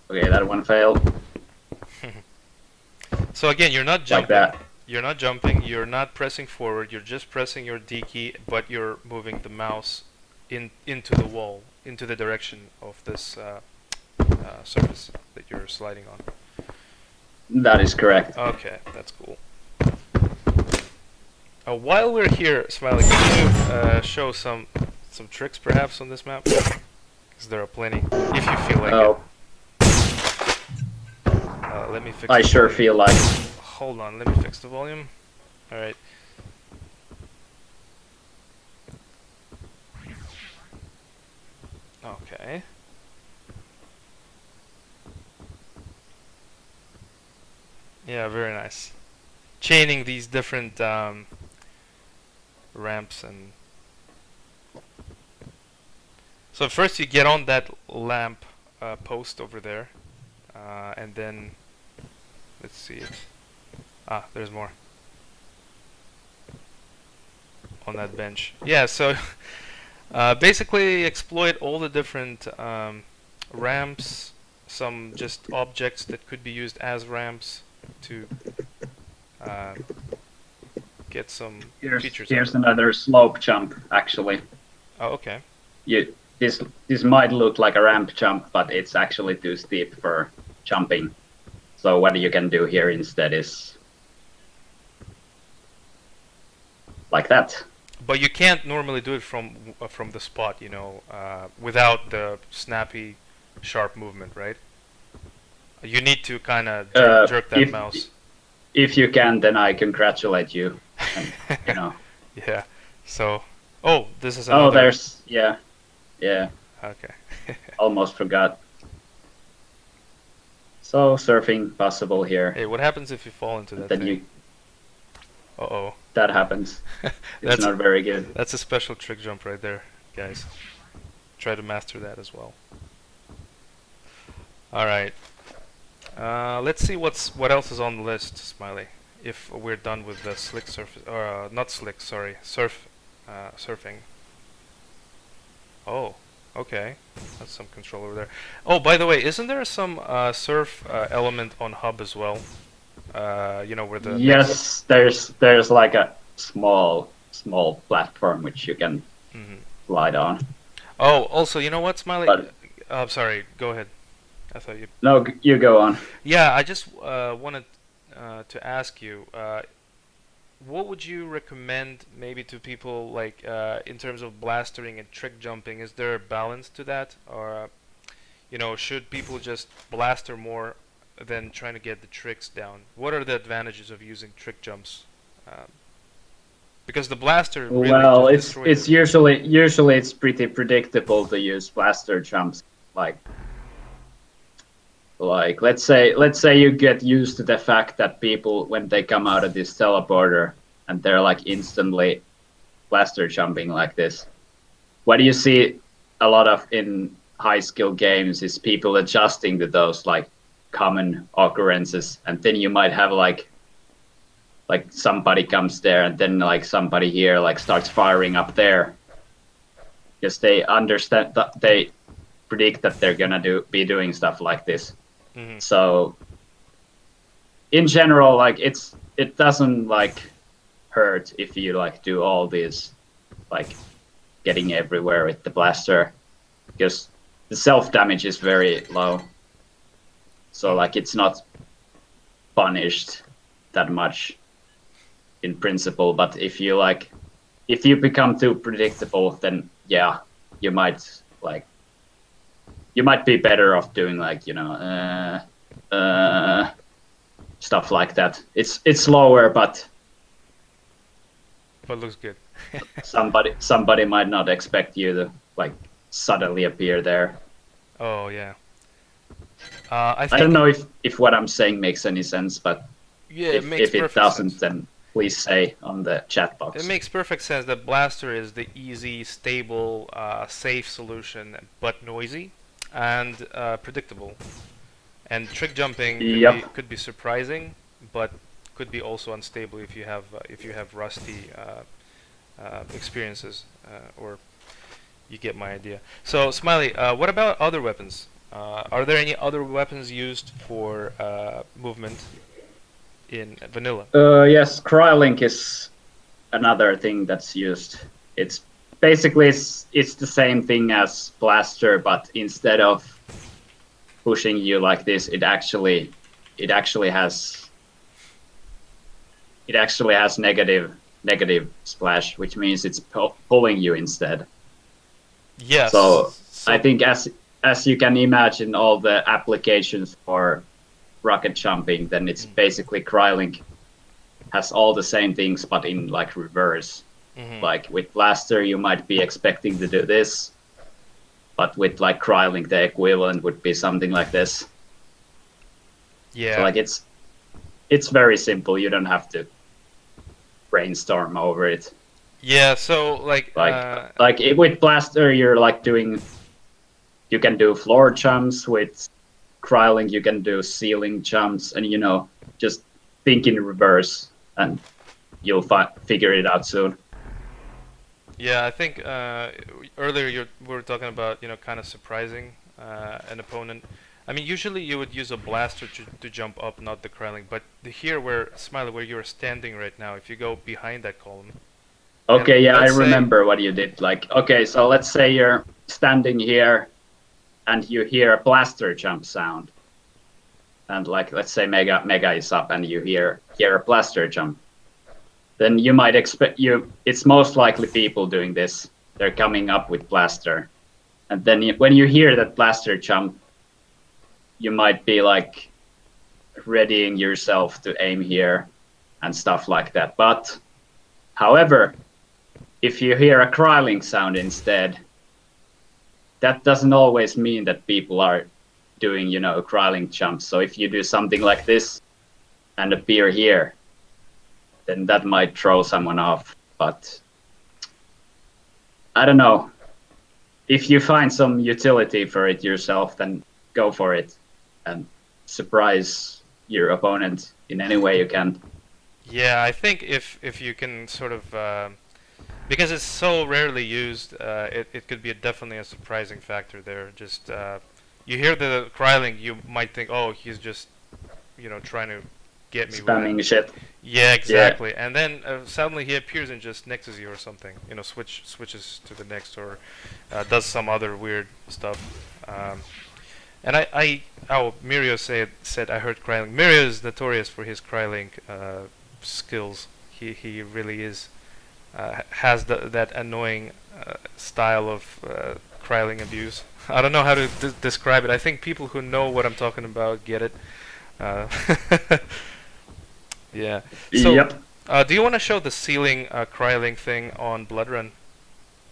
Okay, that one failed. So again, you're not jumping. Like that. You're not jumping. You're not pressing forward. You're just pressing your D key, but you're moving the mouse into the wall, into the direction of this surface that you're sliding on. That is correct. Okay, that's cool. While we're here, Smiley, can you show some tricks perhaps on this map? Because there are plenty, if you feel like it. Let me fix. I the sure volume. feel like. Hold on, let me fix the volume. All right. Okay. Yeah, very nice. Chaining these different ramps and... So first you get on that lamp post over there, and then... Let's see it. Ah, there's more. On that bench. Yeah, so... basically exploit all the different ramps, some just objects that could be used as ramps to get some features. Here's another slope jump, actually. Oh, okay. This might look like a ramp jump, but it's actually too steep for jumping. So what you can do here instead is like that. But you can't normally do it from the spot, you know, without the snappy, sharp movement, right? You need to kind of jerk that mouse. If you can, then I congratulate you. And, you know. Yeah. So, oh, this is another. Oh, there's yeah. Okay. Almost forgot. So surfing possible here. Hey, what happens if you fall into that then thing? Uh-oh. That happens. It's not very good. That's a special trick jump right there, guys. Try to master that as well. All right. Let's see what else is on the list, Smiley. if we're done with the slick surface, or not slick, sorry, surfing. Oh, okay, that's some control over there. Oh, by the way, isn't there some surf element on hub as well? You know, where the yes, there's like a small platform which you can slide on. Oh, also, you know what, Smiley? But, sorry, go ahead. I thought you. No, you go on. Yeah, I just wanted to ask you, what would you recommend maybe to people, like in terms of blastering and trick jumping? Is there a balance to that, or you know, should people just blaster more than trying to get the tricks down? What are the advantages of using trick jumps? Because the blaster really well, just it's usually it's pretty predictable to use blaster jumps. Like let's say you get used to the fact that people, when they come out of this teleporter and they're like instantly blaster jumping like this. What do you see a lot of in high skill games is people adjusting to those like common occurrences, and then you might have like somebody comes there and then like somebody here like starts firing up there because they understand that they predict that they're gonna be doing stuff like this. So in general, like it doesn't like hurt if you like do all these like getting everywhere with the blaster, because the self damage is very low, so like it's not punished that much in principle. But if you become too predictable, then yeah, you might be better off doing like, you know, stuff like that. It's slower, but looks good. somebody might not expect you to like suddenly appear there. Oh yeah. I don't know if what I'm saying makes any sense, but yeah, if it doesn't, then please say on the chat box. It makes perfect sense that blaster is the easy, stable, safe solution, but noisy and predictable. And trick jumping could be surprising, but could be also unstable if you have rusty experiences, or you get my idea. So Smiley, what about other weapons? Are there any other weapons used for movement in vanilla? Yes, Crylink is another thing that's used. It's basically it's the same thing as blaster, but instead of pushing you like this, it actually has negative splash, which means it's pulling you instead. Yes. So I think as you can imagine, all the applications for rocket jumping, then it's basically Crylink has all the same things, but in like reverse. Like with blaster, you might be expecting to do this, but with like Crylink, the equivalent would be something like this. Yeah. So like it's very simple. You don't have to brainstorm over it. Yeah. So like with blaster, you're like doing. You can do floor jumps. With Crylink, you can do ceiling jumps, and you know, just think in reverse, and you'll figure it out soon. Yeah, I think earlier we were talking about, you know, kind of surprising an opponent. I mean, usually you would use a blaster to jump up, not the Crylink. But here, Smiley, where you're standing right now, if you go behind that column. Okay, yeah, I remember what you did. Like, okay, so let's say you're standing here, and you hear a blaster jump sound, and like let's say Mega is up, and you hear a blaster jump. Then you might expect it's most likely people doing this. They're coming up with blaster, and then when you hear that blaster jump, you might be like readying yourself to aim here and stuff like that. But however, if you hear a Crylink sound instead, that doesn't always mean that people are doing, you know, Crylink jumps. So if you do something like this and appear here, then that might throw someone off. But I don't know. If you find some utility for it yourself, then go for it and surprise your opponent in any way you can. Yeah, I think if you can sort of because it's so rarely used, it could be definitely a surprising factor there. Just you hear the Kryling, you might think, oh, he's just trying to get me with Spamming it. shit. Yeah, exactly. And then suddenly he appears and just nexes you or something. Switches to the next or does some other weird stuff. And Mirio said I heard Kryling. Mirio is notorious for his Kryling skills. He really is has that annoying style of Kryling abuse. I don't know how to describe it. I think people who know what I'm talking about get it. Yeah. So, Yep. do you want to show the ceiling Kryling thing on Bloodrun?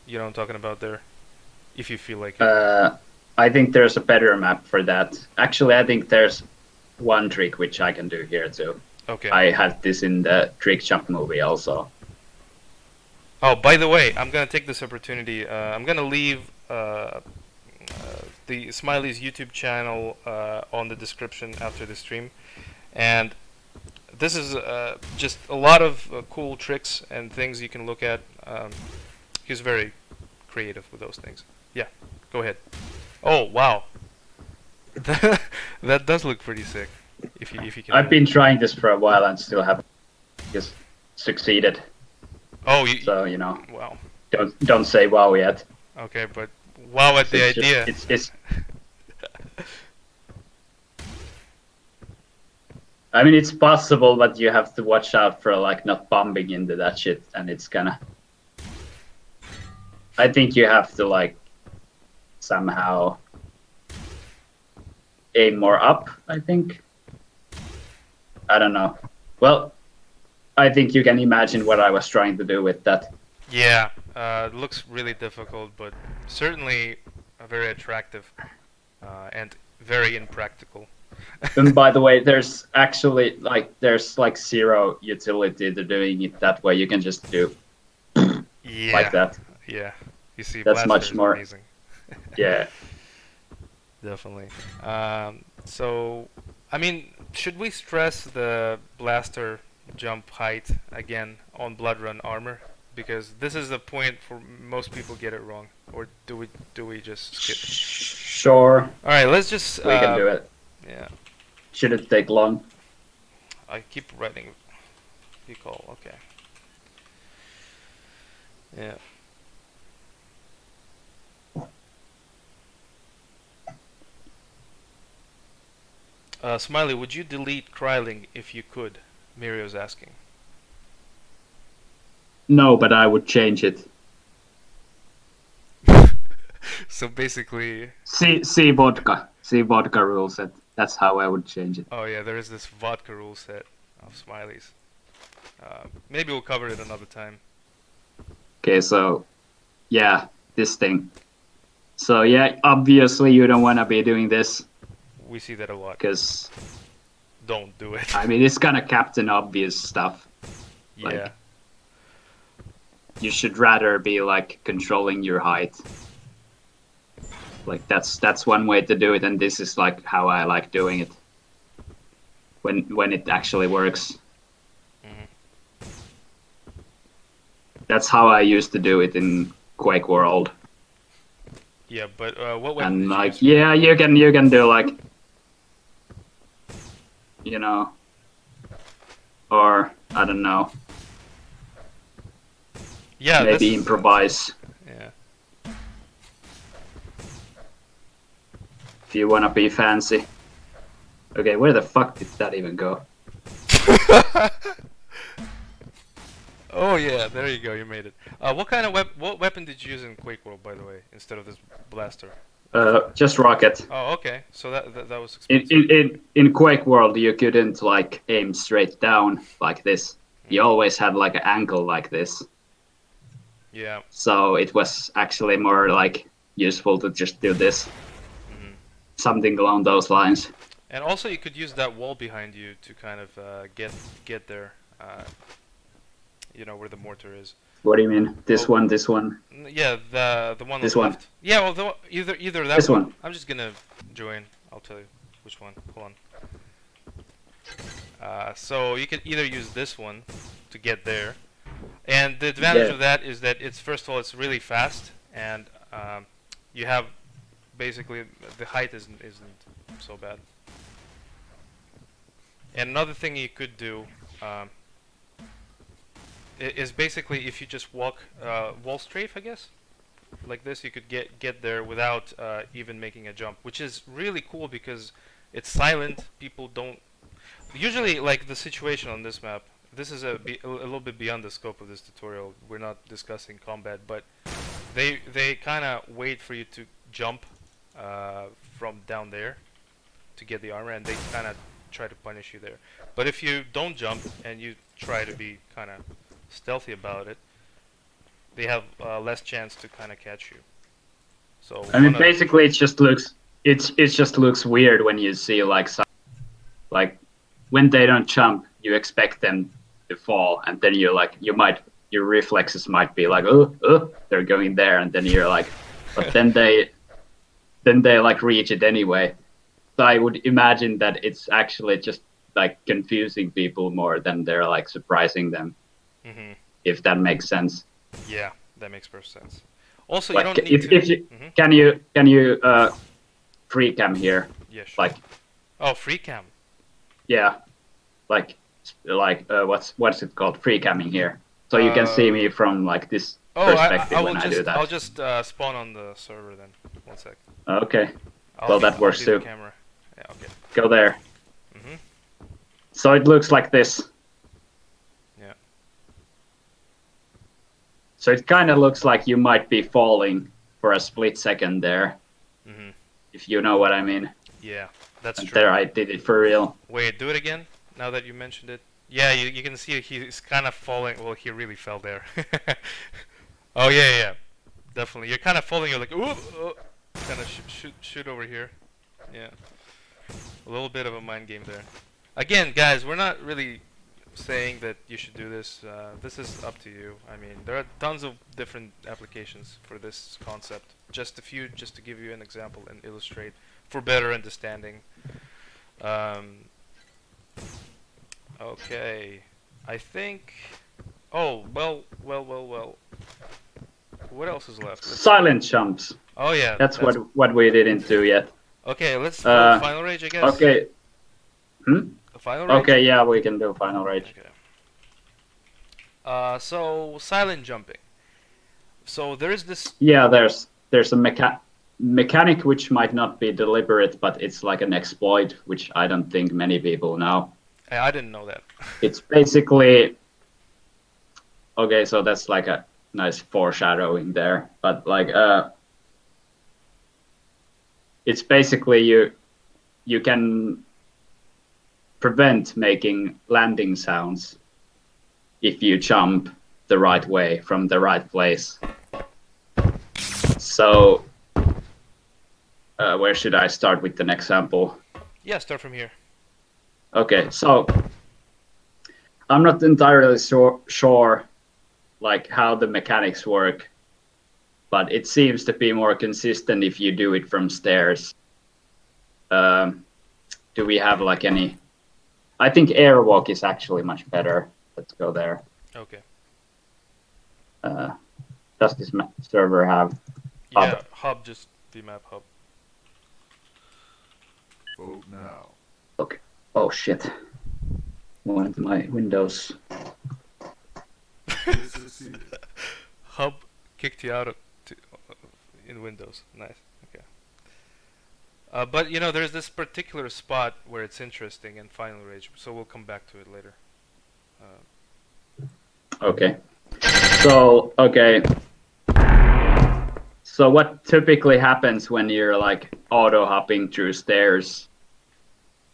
You know what I'm talking about there? If you feel like it. I think there's a better map for that. Actually, I think there's one trick which I can do here too. Okay. I had this in the Trick Jump movie also. Oh, by the way, I'm gonna take this opportunity. I'm gonna leave the Smiley's YouTube channel on the description after the stream, and this is just a lot of cool tricks and things you can look at. He's very creative with those things. Yeah, go ahead. Oh wow, that does look pretty sick. If you can. I've been trying this for a while and still haven't just succeeded. Oh, so you know. Wow. Don't say wow yet. Okay, but wow at the idea. It's I mean, it's possible, but you have to watch out for like not bumping into that shit, and it's gonna. I think you have to like somehow aim more up. I think. I don't know. Well, I think you can imagine what I was trying to do with that. Yeah, it looks really difficult, but certainly very attractive and very impractical. And by the way, there's actually like zero utility to doing it that way. You can just do like that. Yeah, you see, that's much more amazing. Yeah, definitely. So, I mean, should we stress the blaster jump height again on Bloodrun armor? Because this is the point for most people get it wrong, or do we just skip? Sure. All right, let's just. We can do it. Yeah. Shouldn't take long. I keep writing. You call okay. Yeah. Smiley, would you delete Kryling if you could? Mirio's asking. No, but I would change it. So basically... See vodka. See vodka rule set. That's how I would change it. Oh yeah, there is this vodka rule set of Smiley's. Maybe we'll cover it another time. Okay, so... Yeah, this thing. So yeah, obviously you don't want to be doing this. We see that a lot. Because... Don't do it. I mean, it's kind of Captain Obvious stuff. Yeah. Like, you should rather be like controlling your height. Like that's one way to do it, and this is like how I like doing it. When it actually works. Mm-hmm. That's how I used to do it in Quake World. Yeah, but what way? And like, yeah, you can do like, you know, or I don't know. Yeah, maybe improvise. Yeah. If you wanna be fancy. Okay, where the fuck did that even go? Oh yeah, there you go. You made it. What kind of what weapon did you use in Quake World, by the way, instead of this blaster? Just rocket. Oh, okay. So that was expensive. In Quake World, you couldn't like aim straight down like this. You always had like an angle like this. Yeah. So it was actually more like useful to just do this. Mm-hmm. Something along those lines. And also, you could use that wall behind you to kind of get there. You know where the mortar is. What do you mean? This one, this one? Yeah, the one on this the one. left. Yeah, well, either that this one. I'm just gonna join. I'll tell you which one. Hold So you can either use this one to get there, and the advantage of that is that it's, first of all, it's really fast, and you have basically the height isn't so bad. And another thing you could do is basically, if you just walk wall strafe, I guess, like this, you could get there without even making a jump, which is really cool because it's silent. People don't usually, like the situation on this map. This is a little bit beyond the scope of this tutorial. We're not discussing combat, but they kind of wait for you to jump from down there to get the armor, and they kind of try to punish you there. But if you don't jump and you try to be kind of stealthy about it, they have less chance to kind of catch you. So I mean, basically, it just looks weird when you see like when they don't jump, you expect them to fall, and then you're like, your reflexes might be like, oh, they're going there, and then you're like, but then they like reach it anyway. So I would imagine that it's actually just like confusing people more than they're like surprising them. Mm-hmm. If that makes sense. Yeah, that makes perfect sense. Also, like, you don't need to. If you, can you free cam here? Yeah, sure. Like, oh, free cam. Yeah, like what's it called? Free camming here, so you can see me from like this perspective when I do that. I'll just spawn on the server then. 1 sec. Okay. Well, that works too. Camera. Yeah, okay. Go there. So it looks like this. Yeah. So it kind of looks like you might be falling for a split second there. If you know what I mean. Yeah, that's true. There, I did it for real. Wait, do it again, now that you mentioned it. Yeah, you can see he's kind of falling. Well, he really fell there. Oh, yeah. Definitely. You're kind of falling, you're like, ooh, kind of shoot over here. Yeah. A little bit of a mind game there. Again, guys, we're not really saying that you should do this. This is up to you. I mean, there are tons of different applications for this concept. Just a few, just to give you an example and illustrate for better understanding. Okay, I think. Oh, well. What else is left? Silent jumps. Oh yeah, that's what we didn't do yet. Okay, let's do final rage, I guess. Okay. Final rage? Okay, yeah, we can do final rage. Okay. So silent jumping. So there is this. Yeah, there's a mechanic which might not be deliberate, but it's like an exploit, which I don't think many people know. I didn't know that. It's basically. Okay, so that's like a nice foreshadowing there, but like it's basically you can prevent making landing sounds if you jump the right way from the right place. So where should I start with an example? Yeah, start from here. Okay, so I'm not entirely sure like how the mechanics work, but it seems to be more consistent if you do it from stairs. Do we have like any? I think airwalk is actually much better. Let's go there. Okay. Does this server have hub? Yeah, hub, just vmap hub. Vote now. Okay. Oh shit. One of my windows. Hub kicked you out in Windows. Nice. Okay. But you know, there's this particular spot where it's interesting in Final Rage, so we'll come back to it later. Okay. So okay. So what typically happens when you're like auto hopping through stairs?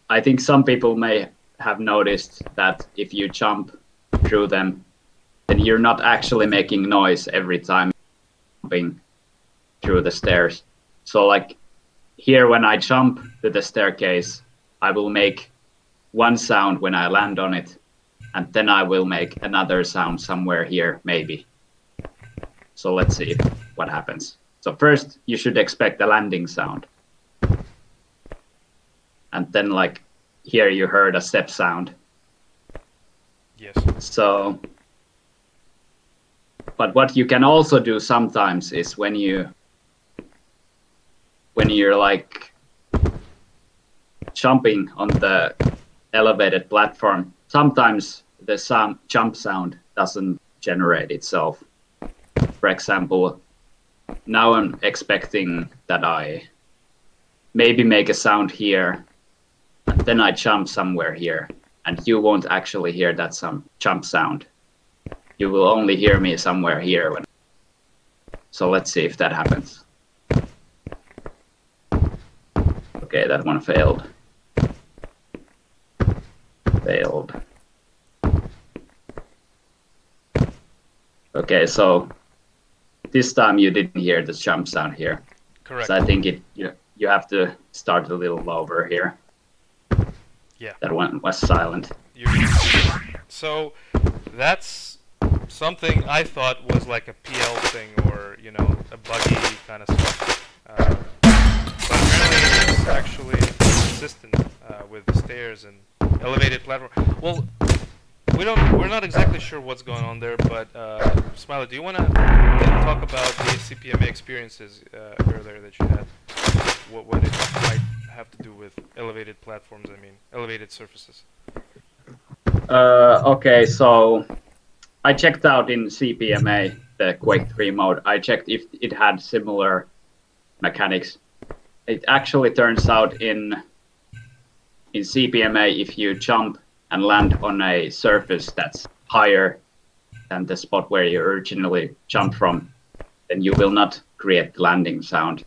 I think some people may have noticed that if you jump through them, then you're not actually making noise every time jumping through the stairs. So like here when I jump to the staircase, I will make one sound when I land on it, and then I will make another sound somewhere here, maybe. So let's see what happens. So first you should expect a landing sound. And then like here you heard a step sound. Yes. So, but what you can also do sometimes is when you're like jumping on the elevated platform, sometimes the jump sound doesn't generate itself. For example, now I'm expecting that I maybe make a sound here, and then I jump somewhere here, and you won't actually hear that some jump sound. You will only hear me somewhere here. So let's see if that happens. Okay, that one failed. Failed. Okay, so this time you didn't hear the jump sound here. Correct. So I think you have to start a little lower here. Yeah. That one was silent. So that's something I thought was like a PL thing, or you know, a buggy kind of stuff. But apparently it's actually consistent with the stairs and elevated platform. Well, we're not exactly sure what's going on there, but Smiley, do you want to talk about the CPMA experiences earlier that you had? What it might have to do with elevated platforms, I mean, elevated surfaces. Okay, so I checked out in CPMA, the Quake 3 mode. I checked if it had similar mechanics. It actually turns out in CPMA, if you jump and land on a surface that's higher than the spot where you originally jumped from, then you will not create the landing sound.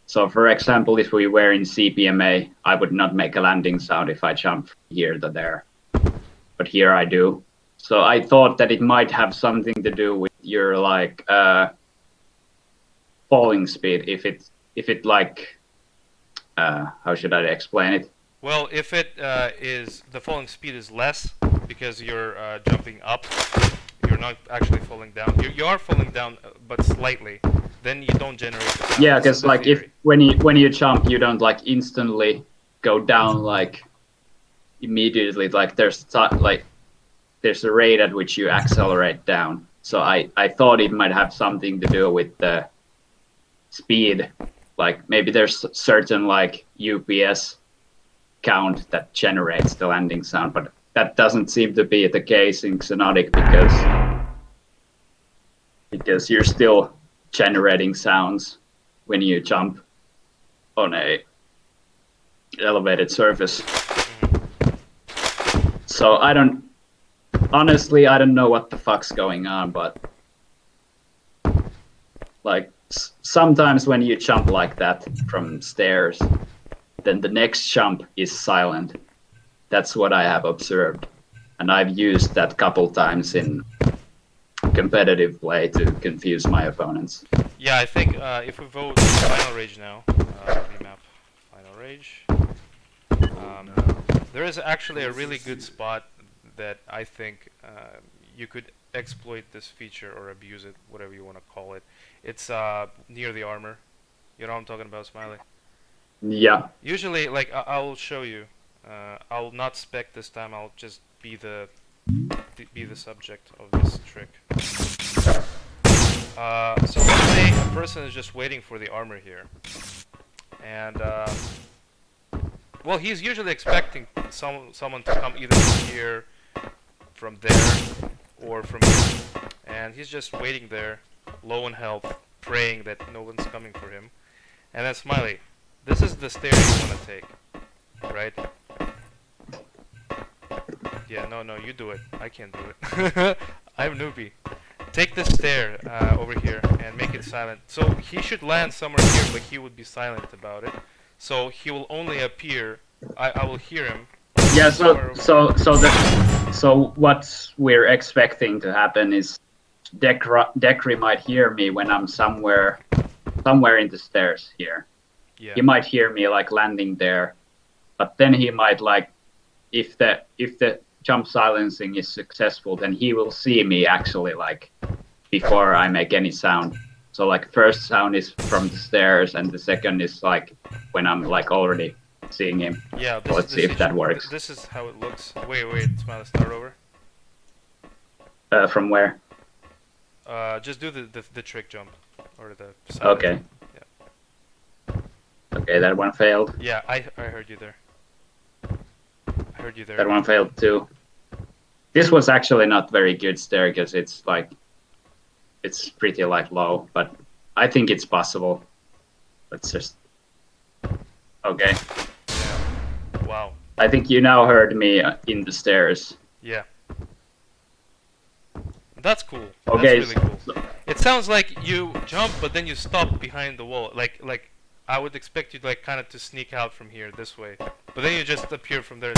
So for example, if we were in CPMA, I would not make a landing sound if I jump from here to there. But here I do. So I thought that it might have something to do with your like falling speed. If it like how should I explain it? Well, if it is the falling speed is less because you're jumping up, you're not actually falling down. You are falling down, but slightly. Then you don't generate the sound. Yeah, because like when you jump, you don't like instantly go down like immediately. Like there's a rate at which you accelerate down. So I thought it might have something to do with the speed. Like maybe there's certain like UPS count that generates the landing sound, but that doesn't seem to be the case in Xonotic because you're still generating sounds when you jump on a elevated surface. So honestly, I don't know what the fuck's going on, but like sometimes when you jump like that from stairs, then the next jump is silent. That's what I have observed. And I've used that couple times in competitive play to confuse my opponents. Yeah, I think if we vote Final Rage now, remap Final Rage, there is actually a really good spot that I think you could exploit this feature or abuse it, whatever you want to call it. It's near the armor. You know what I'm talking about, Smiley? Yeah. Usually, like, I'll show you. I'll not spec this time. I'll just be the subject of this trick. So let's say a person is just waiting for the armor here, and well, he's usually expecting someone to come either from here, from there, or from here, and he's just waiting there, low on health, praying that no one's coming for him. And then Smiley, this is the stair you want to take, right? Yeah, no, you do it. I can't do it. I'm a newbie. Take this stair over here and make it silent. So he should land somewhere here, but he would be silent about it. So he will only appear. I will hear him. Yeah. So what we're expecting to happen is Dekry might hear me when I'm somewhere in the stairs here. Yeah. He might hear me like landing there, but then he might like if the jump silencing is successful, then he will see me actually like before I make any sound. So like first sound is from the stairs and the second is like when I'm like already seeing him. Yeah, let's see if that works. This is how it looks. Wait, Smiley, start over. From where? Just do the trick jump or the side. Okay. Yeah. Okay, that one failed. Yeah, I heard you there. I heard you there. That one failed too. This was actually not very good stair because it's like it's pretty like low, but I think it's possible. Let's just okay. Yeah. Wow. I think you now heard me in the stairs. Yeah. That's cool. Okay. That's really cool. It sounds like you jump, but then you stop behind the wall. Like I would expect you like kind of to sneak out from here this way, but then you just appear from there.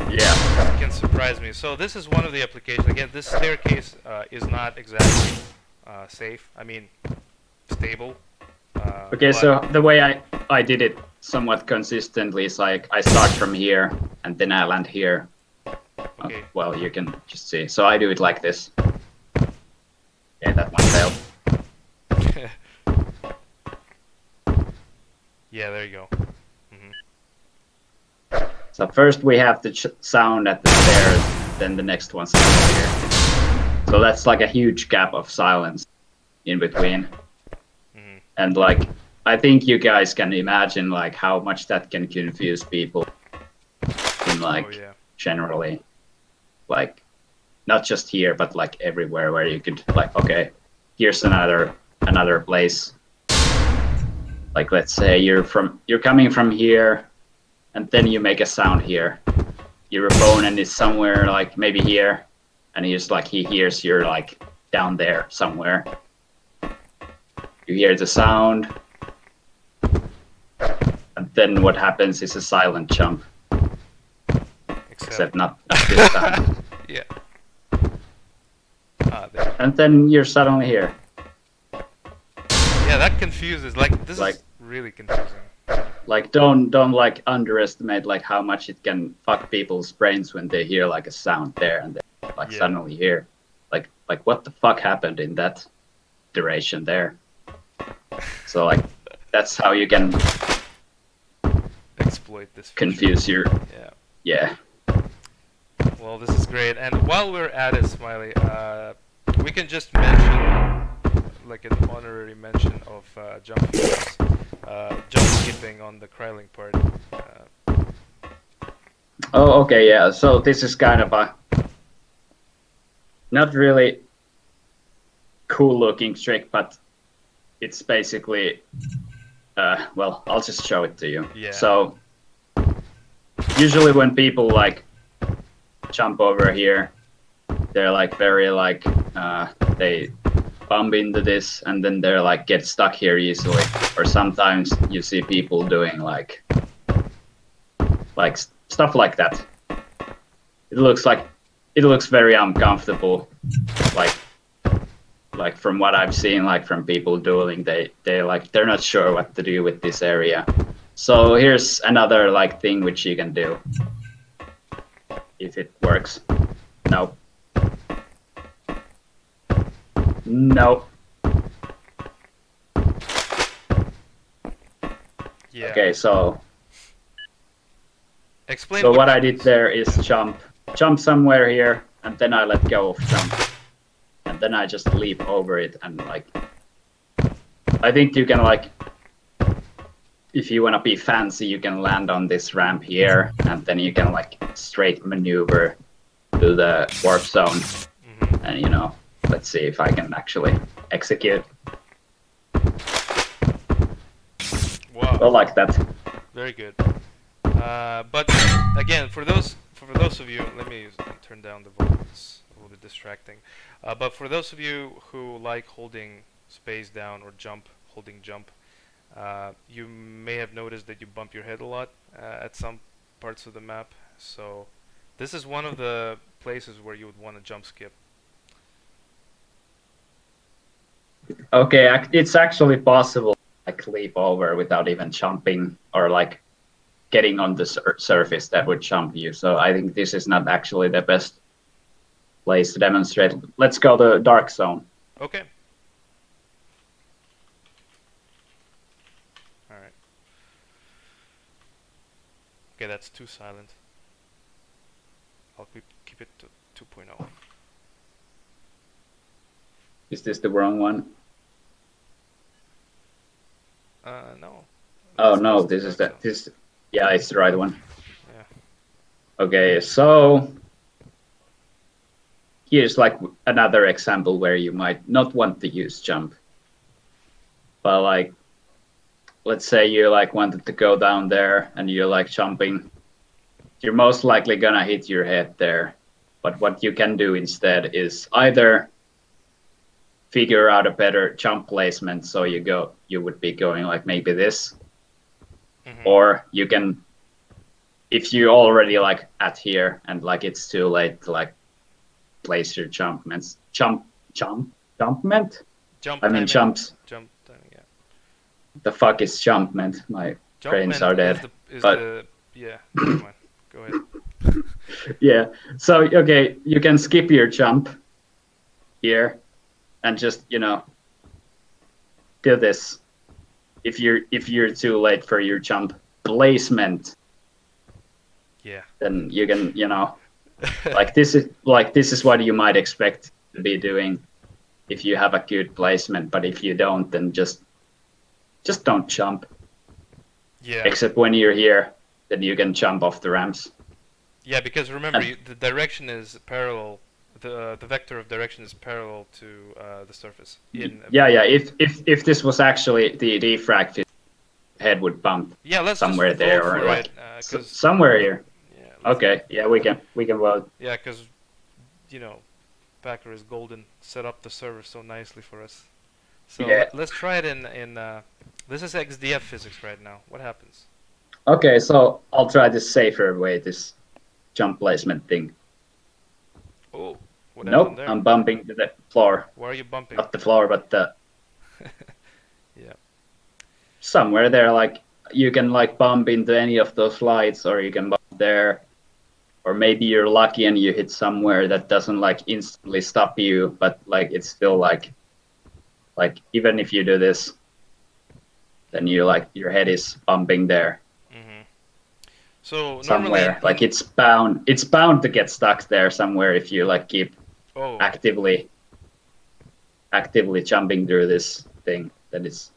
Yeah. It can surprise me. So this is one of the applications. Again, this staircase is not exactly safe. I mean, stable. Okay, so the way I did it somewhat consistently is like I start from here and then I land here. Okay. Well, you can just see. So I do it like this. Okay, that one failed. Yeah, there you go. So first we have the sound at the stairs, then the next one's here. So that's like a huge gap of silence in between. And like, I think you guys can imagine like how much that can confuse people in like generally, like not just here, but like everywhere where you could like, okay, here's another place. Like let's say you're coming from here and then you make a sound here. Your opponent is somewhere like maybe here and he's like, he hears you're like down there somewhere. You hear the sound, and then what happens is a silent jump. Except not this time. Yeah. And then you're suddenly here. Yeah, that confuses. Like this is really confusing. Like don't like underestimate like how much it can fuck people's brains when they hear like a sound there and then like suddenly here. Like what the fuck happened in that duration there? So like that's how you can exploit this feature. Confuse your yeah. Well, this is great. And while we're at it, Smiley, we can just mention like an honorary mention of jump skipping on the Kryling part. Oh, okay, yeah. So this is kind of a not really cool looking trick, but it's basically well, I'll just show it to you. Yeah. So usually when people like jump over here, they're like very like they bump into this and then they're like get stuck here easily. Or sometimes you see people doing like stuff like that. It looks very uncomfortable. Like from what I've seen, like from people dueling, they're not sure what to do with this area. So here's another like thing which you can do if it works. No. No. Yeah. Okay, so explain. So what I did there is jump somewhere here, and then I let go of jump. And then I just leap over it and like I think you can like if you wanna be fancy you can land on this ramp here and then you can like straight maneuver to the warp zone. And you know, let's see if I can actually execute. Wow. Well, like that. Very good. But again, for those of you, let me turn down the volume. It's a little bit distracting. But for those of you who like holding space down or holding jump, you may have noticed that you bump your head a lot at some parts of the map. So this is one of the places where you would want to jump skip. Okay, it's actually possible to like leap over without even jumping or like getting on the surface that would jump you. So I think this is not actually the best place to demonstrate. Let's go to dark zone. Okay. All right. Okay, that's too silent. I'll keep it to 2.0. Is this the wrong one? No. Oh Let's no, press this is back the this. Yeah, it's the right one. Yeah. Okay, so here's like another example where you might not want to use jump, but like, let's say you like wanted to go down there and you're like jumping. You're most likely gonna hit your head there, but what you can do instead is either figure out a better jump placement, so you would be going like maybe this, or you can, if you already like at here and like it's too late to like place your jumpment. Jump I mean timing. jumps. Jump timing, yeah. The fuck is jumpment? My brains are dead. Yeah, never mind. Go ahead. Yeah. So okay, you can skip your jump here and just, you know, do this. If you're too late for your jump placement, yeah, then you can, you know, like this is what you might expect to be doing if you have a good placement. But if you don't, then just don't jump. Yeah. Except when you're here, then you can jump off the ramps. Yeah, because remember, the direction is parallel. The vector of direction is parallel to the surface. Yeah. If this was actually the defrag, head would bump. Yeah, let's somewhere just there vote or for like it, somewhere here. Yeah. Okay. Yeah, we can vote. Yeah, because you know, Packer is golden. Set up the server so nicely for us. So yeah. let's try it in. This is XDF physics right now. What happens? Okay, so I'll try this safer way. This jump placement thing. Oh. What nope, there? I'm bumping to the floor. Where are you bumping? Not the floor, but the... yeah. Somewhere there, like, you can, like, bump into any of those lights, or you can bump there. Or maybe you're lucky and you hit somewhere that doesn't, like, instantly stop you, but, like, it's still, like, even if you do this, then you, like, your head is bumping there. So somewhere, normally, like it's bound to get stuck there somewhere if you like keep actively jumping through this thing. That is,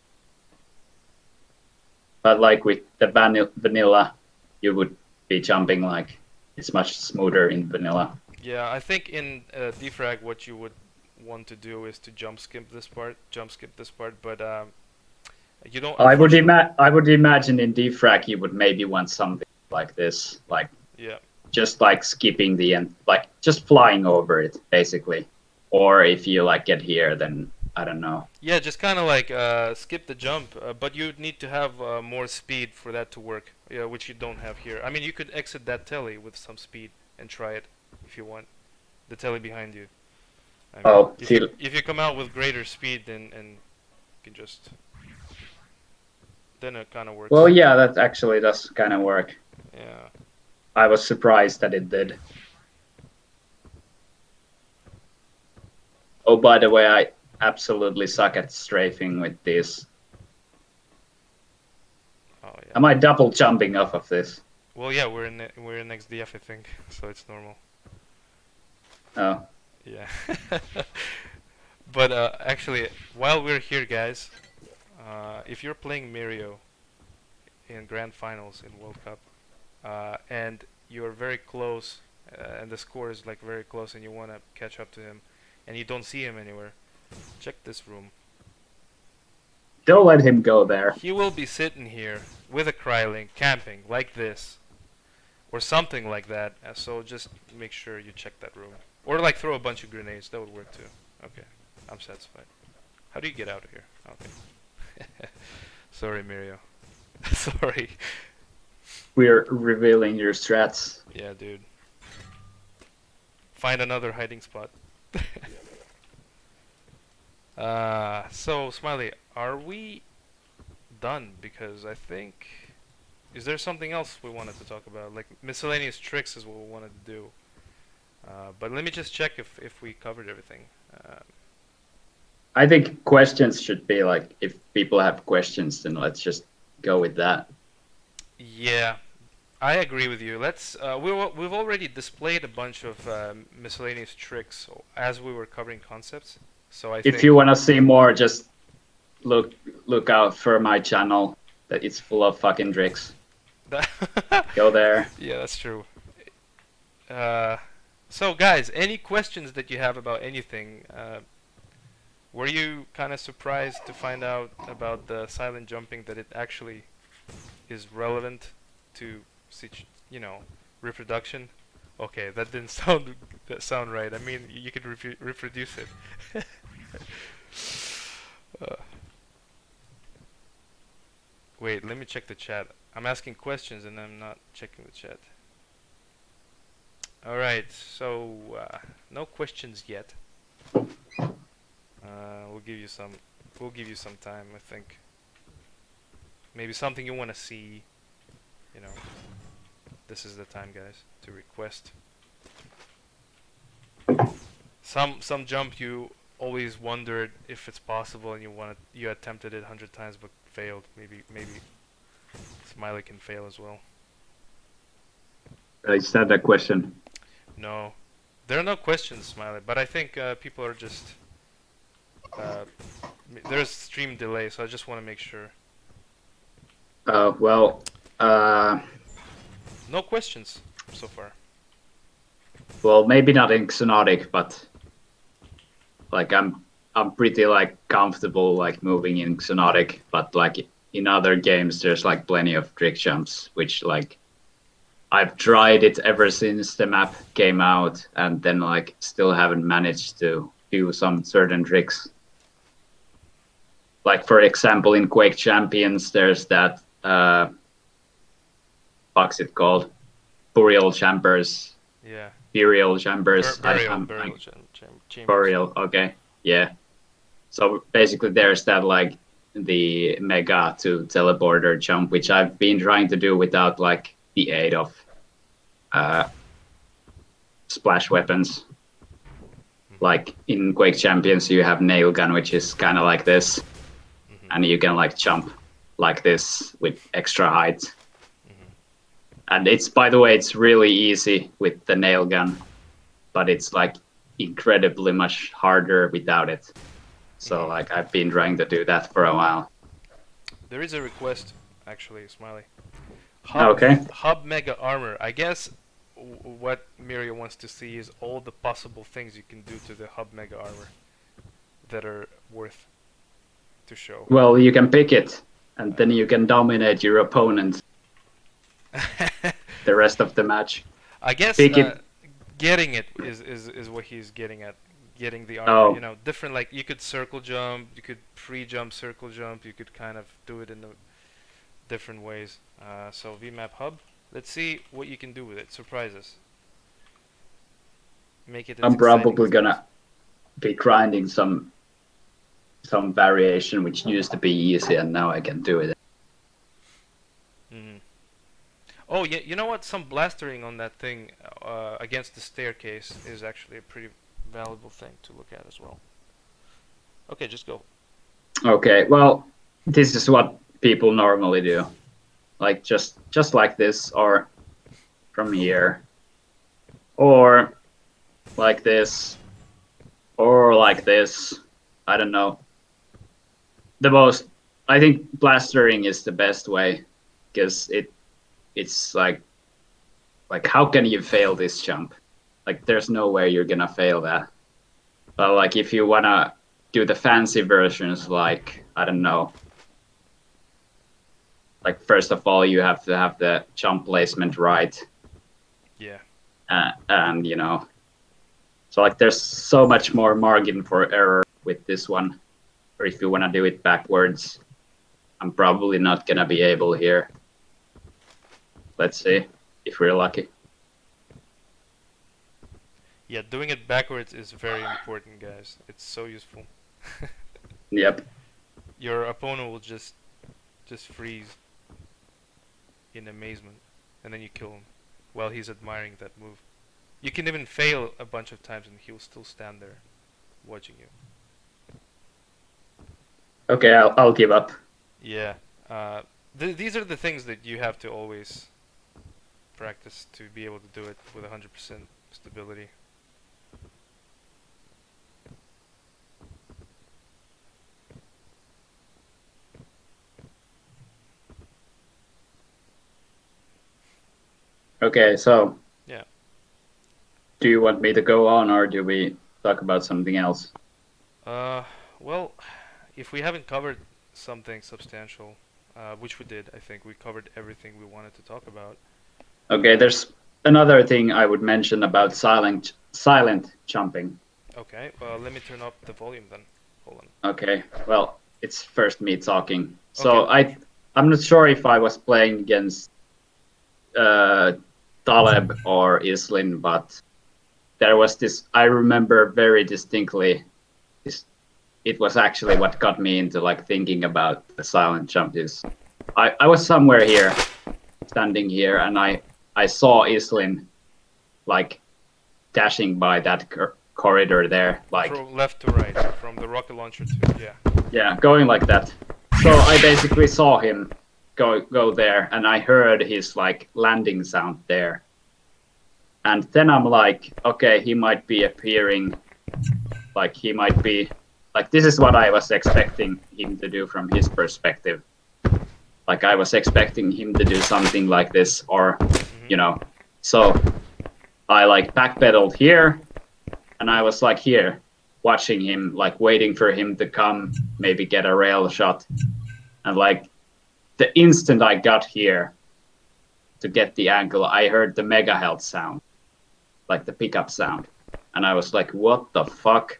but like with the vanilla, you would be jumping like it's much smoother in vanilla. Yeah, I think in defrag what you would want to do is to jump skip this part, but you don't. I would imagine in defrag you would maybe want something like this, like just like skipping the end, like just flying over it basically. Or if you like get here, then I don't know. Yeah, just kind of like skip the jump, but you need to have more speed for that to work. Yeah, which you don't have here. I mean, you could exit that telly with some speed and try it if you want. The telly behind you. I mean, if you come out with greater speed, then you can just. Then it kind of works. Well, yeah, that actually does kind of work. Yeah. I was surprised that it did. Oh, by the way, I absolutely suck at strafing with this. Oh, yeah. Am I double jumping off of this? Well, yeah, we're in XDF, I think, so it's normal. Oh. Yeah. But actually, while we're here, guys, if you're playing Mirio in Grand Finals in World Cup, and you're very close, and the score is like very close, and you want to catch up to him, and you don't see him anywhere, check this room. Don't let him go there. He will be sitting here with a Krylink, camping like this, or something like that. So just make sure you check that room, or like throw a bunch of grenades. That would work too. Okay, I'm satisfied. How do you get out of here? Okay. Sorry, Mirio. Sorry. We're revealing your strats. Yeah, dude. Find another hiding spot. So, Smiley, are we done? Because I think... Is there something else we wanted to talk about? Like, miscellaneous tricks is what we wanted to do. But let me just check if we covered everything. I think questions should be like, if people have questions, then let's just go with that. Yeah, I agree with you. Let's. We've already displayed a bunch of miscellaneous tricks as we were covering concepts. So I if think you want to see more, just look out for my channel. That it's full of fucking tricks. Go there. Yeah, that's true. So guys, any questions that you have about anything? Were you kind of surprised to find out about the silent jumping, that it actually is relevant to, you know, reproduction? Okay, that didn't sound right. I mean, you could reproduce it. Wait, let me check the chat. I'm asking questions and I'm not checking the chat. Alright, so no questions yet. We'll give you some time, I think. Maybe something you want to see, you know. This is the time, guys, to request. Some jump you always wondered if it's possible, and you attempted it 100 times but failed. Maybe Smiley can fail as well. Is that a question? No, there are no questions, Smiley. But I think people are just there's stream delay, so I just want to make sure. Well. No questions so far. Well, maybe not in Xonotic, but like I'm pretty like comfortable like moving in Xonotic, but like in other games there's like plenty of trick jumps, which like I've tried it ever since the map came out, and then like still haven't managed to do some certain tricks. Like for example, in Quake Champions, there's that what's it called? Burial chambers. Yeah. Burial chambers. Burial. Okay. Yeah. So basically, there's that like the mega to teleporter jump, which I've been trying to do without like the aid of splash weapons. Like in Quake Champions, you have nail gun, which is kind of like this, and you can like jump like this with extra height. And it's, by the way, it's really easy with the nail gun, but it's like incredibly much harder without it. So like I've been trying to do that for a while. There is a request, actually, Smiley. Hub Mega Armor. I guess what Miria wants to see is all the possible things you can do to the Hub Mega Armor that are worth to show. Well, you can pick it, and then you can dominate your opponent the rest of the match. I guess getting it is what he's getting at. Getting the armor, Oh. You know, different, like you could circle jump, you could pre-jump, circle jump, you could kind of do it in different ways. So VMAP Hub, let's see what you can do with it. Surprise us. Make it. I'm probably gonna be grinding some variation which used to be easy, and now I can do it. Oh yeah, you know what? Some blastering on that thing against the staircase is actually a pretty valuable thing to look at as well. Okay, just go. Okay, well, this is what people normally do, like just like this, or from here, or like this, or like this. I don't know. I think blastering is the best way, because it's like how can you fail this jump? Like there's no way you're gonna fail that. But like if you wanna do the fancy versions, like I don't know, like first of all you have to have the jump placement right. Yeah. And you know, so like there's so much more margin for error with this one. Or if you wanna do it backwards, I'm probably not gonna be able here. Let's see if we're lucky. Yeah, doing it backwards is very important, guys. It's so useful. Yep. Your opponent will just freeze in amazement, and then you kill him while he's admiring that move. You can even fail a bunch of times and he'll still stand there watching you. Okay, I'll give up. Yeah. These are the things that you have to always practice to be able to do it with 100% stability. Okay, so Yeah. do you want me to go on, or do we talk about something else? Well, if we haven't covered something substantial, which we did, I think we covered everything we wanted to talk about. Okay, there's another thing I would mention about silent jumping. Okay, let me turn up the volume then. Hold on. Okay, well, it's first me talking. So Okay. I'm not sure if I was playing against Taleb or Islin, but there was this. I remember very distinctly. It was actually what got me into like thinking about the silent jump. Is I was somewhere here, standing here, and I saw Islin like dashing by that corridor there, like From left to right, from the rocket launcher to yeah, going like that. So I basically saw him go there, and I heard his like landing sound there. And then I'm like, okay, he might be appearing, like he might be, like this is what I was expecting him to do from his perspective. Like I was expecting him to do something like this, or you know. So I like backpedaled here, and I was like here, watching him, like waiting for him to come, maybe get a rail shot. And like the instant I got here to get the angle, I heard the mega health sound, like the pickup sound. And I was like, what the fuck?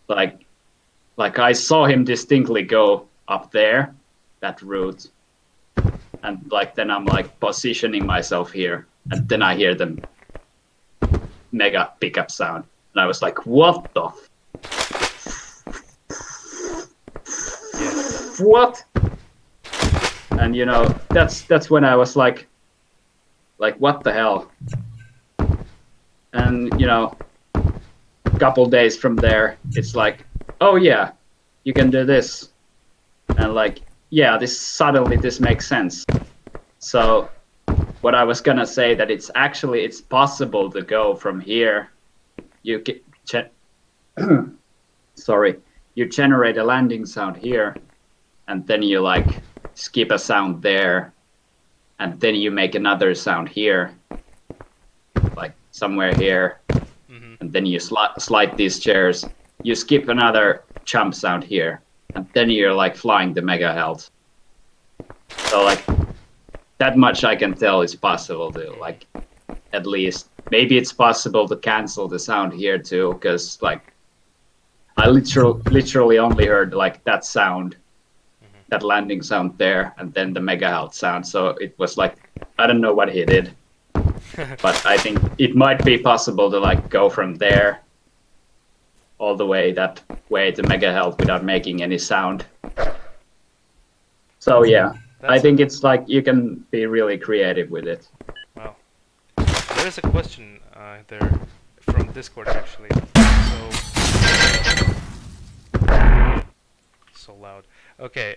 like I saw him distinctly go up there, that route. And like then I'm like positioning myself here, and then I hear the mega pickup sound. And I was like, what the what? And you know, that's when I was like what the hell? And you know, a couple days from there, it's like, oh yeah, you can do this. And like, yeah, this makes sense. So what I was gonna say, that it's possible to go from here. You sorry, you generate a landing sound here, and then you like skip a sound there, and then you make another sound here, like somewhere here, and then you slide these chairs. You skip another jump sound here, and then you're like flying the mega health. So like that much I can tell is possible to like, at least maybe it's possible to cancel the sound here too, because like I literally only heard like that sound, that landing sound there, and then the mega health sound. So it was like, I don't know what he did, but I think it might be possible to like go from there all the way that way to mega health without making any sound. So yeah, I think it's like you can be really creative with it. Wow. There is a question there from Discord actually. So loud. Okay,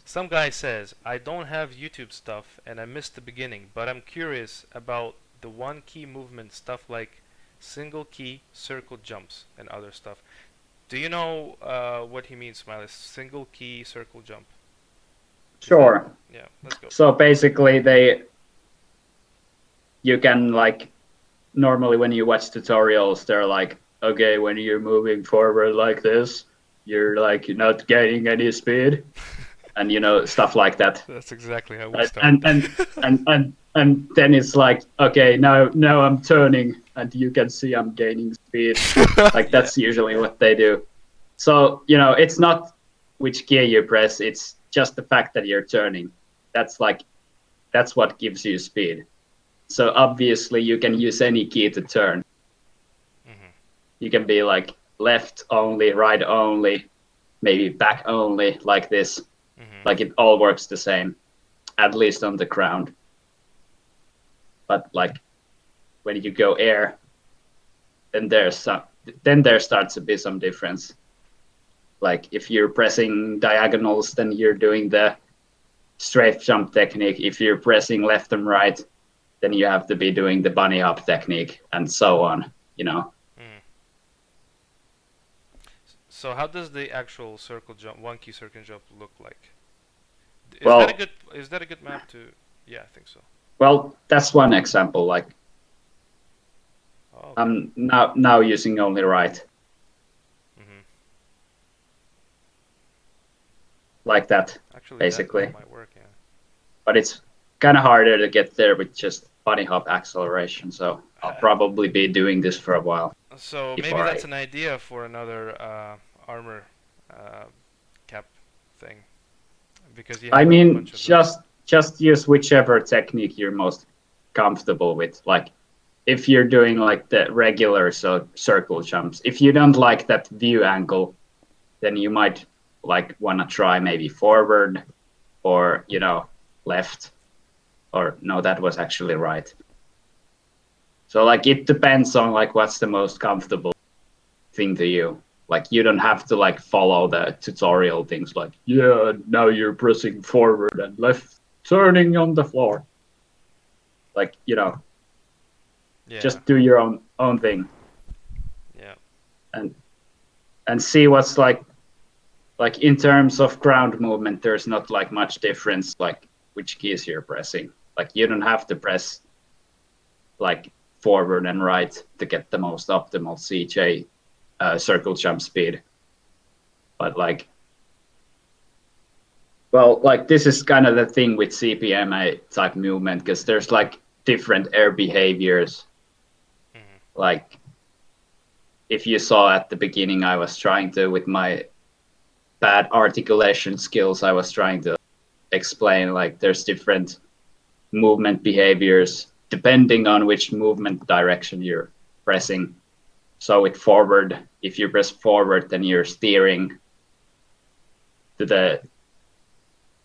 some guy says, I don't have YouTube stuff and I missed the beginning, but I'm curious about the one key movement stuff like single key circle jumps and other stuff. Do you know what he means, Smiley? Single key circle jump. Sure. Yeah, let's go. So basically you can like, normally when you watch tutorials, they're like, okay, when you're moving forward like this, you're like not gaining any speed, and you know, stuff like that. That's exactly how we start. And then it's like, okay, now I'm turning, and you can see I'm gaining speed. Like that's usually what they do. So you know, it's not which key you press; it's just the fact that you're turning. That's what gives you speed. So obviously, you can use any key to turn. You can be like left only, right only, maybe back only, like this. Like it all works the same, at least on the ground. But like when you go air, then there starts to be some difference. Like if you're pressing diagonals, then you're doing the strafe jump technique. If you're pressing left and right, then you have to be doing the bunny hop technique, and so on, you know. So how does the actual circle jump, one key circle jump look like? Is Well, that a good map to? Yeah, I think so. Well, that's one example. Like, Oh, okay. I'm now using only right. Like that, Actually, basically. that might work, yeah. But it's kind of harder to get there with just bunny hop acceleration. So I'll probably be doing this for a while. So maybe that's an idea for another armor cap thing, because you have I a mean, bunch of those. just use whichever technique you're most comfortable with. Like, if you're doing like the regular circle jumps, if you don't like that view angle, then you might like want to try maybe forward or, you know, left, or no, that was actually right. So like it depends on like what's the most comfortable thing to you. Like you don't have to like follow the tutorial things like, yeah, now you're pressing forward and left turning on the floor. Like, you know, Yeah. just do your own thing. Yeah. And see what's like in terms of ground movement, there's not like much difference like which keys you're pressing. Like you don't have to press like forward and right to get the most optimal CJ circle jump speed. But like, well, like this is kind of the thing with CPM type movement, because there's like different air behaviors. Like if you saw at the beginning, I was trying to, with my bad articulation skills, I was trying to explain like there's different movement behaviors depending on which movement direction you're pressing. So with forward, if you press forward, then you're steering to the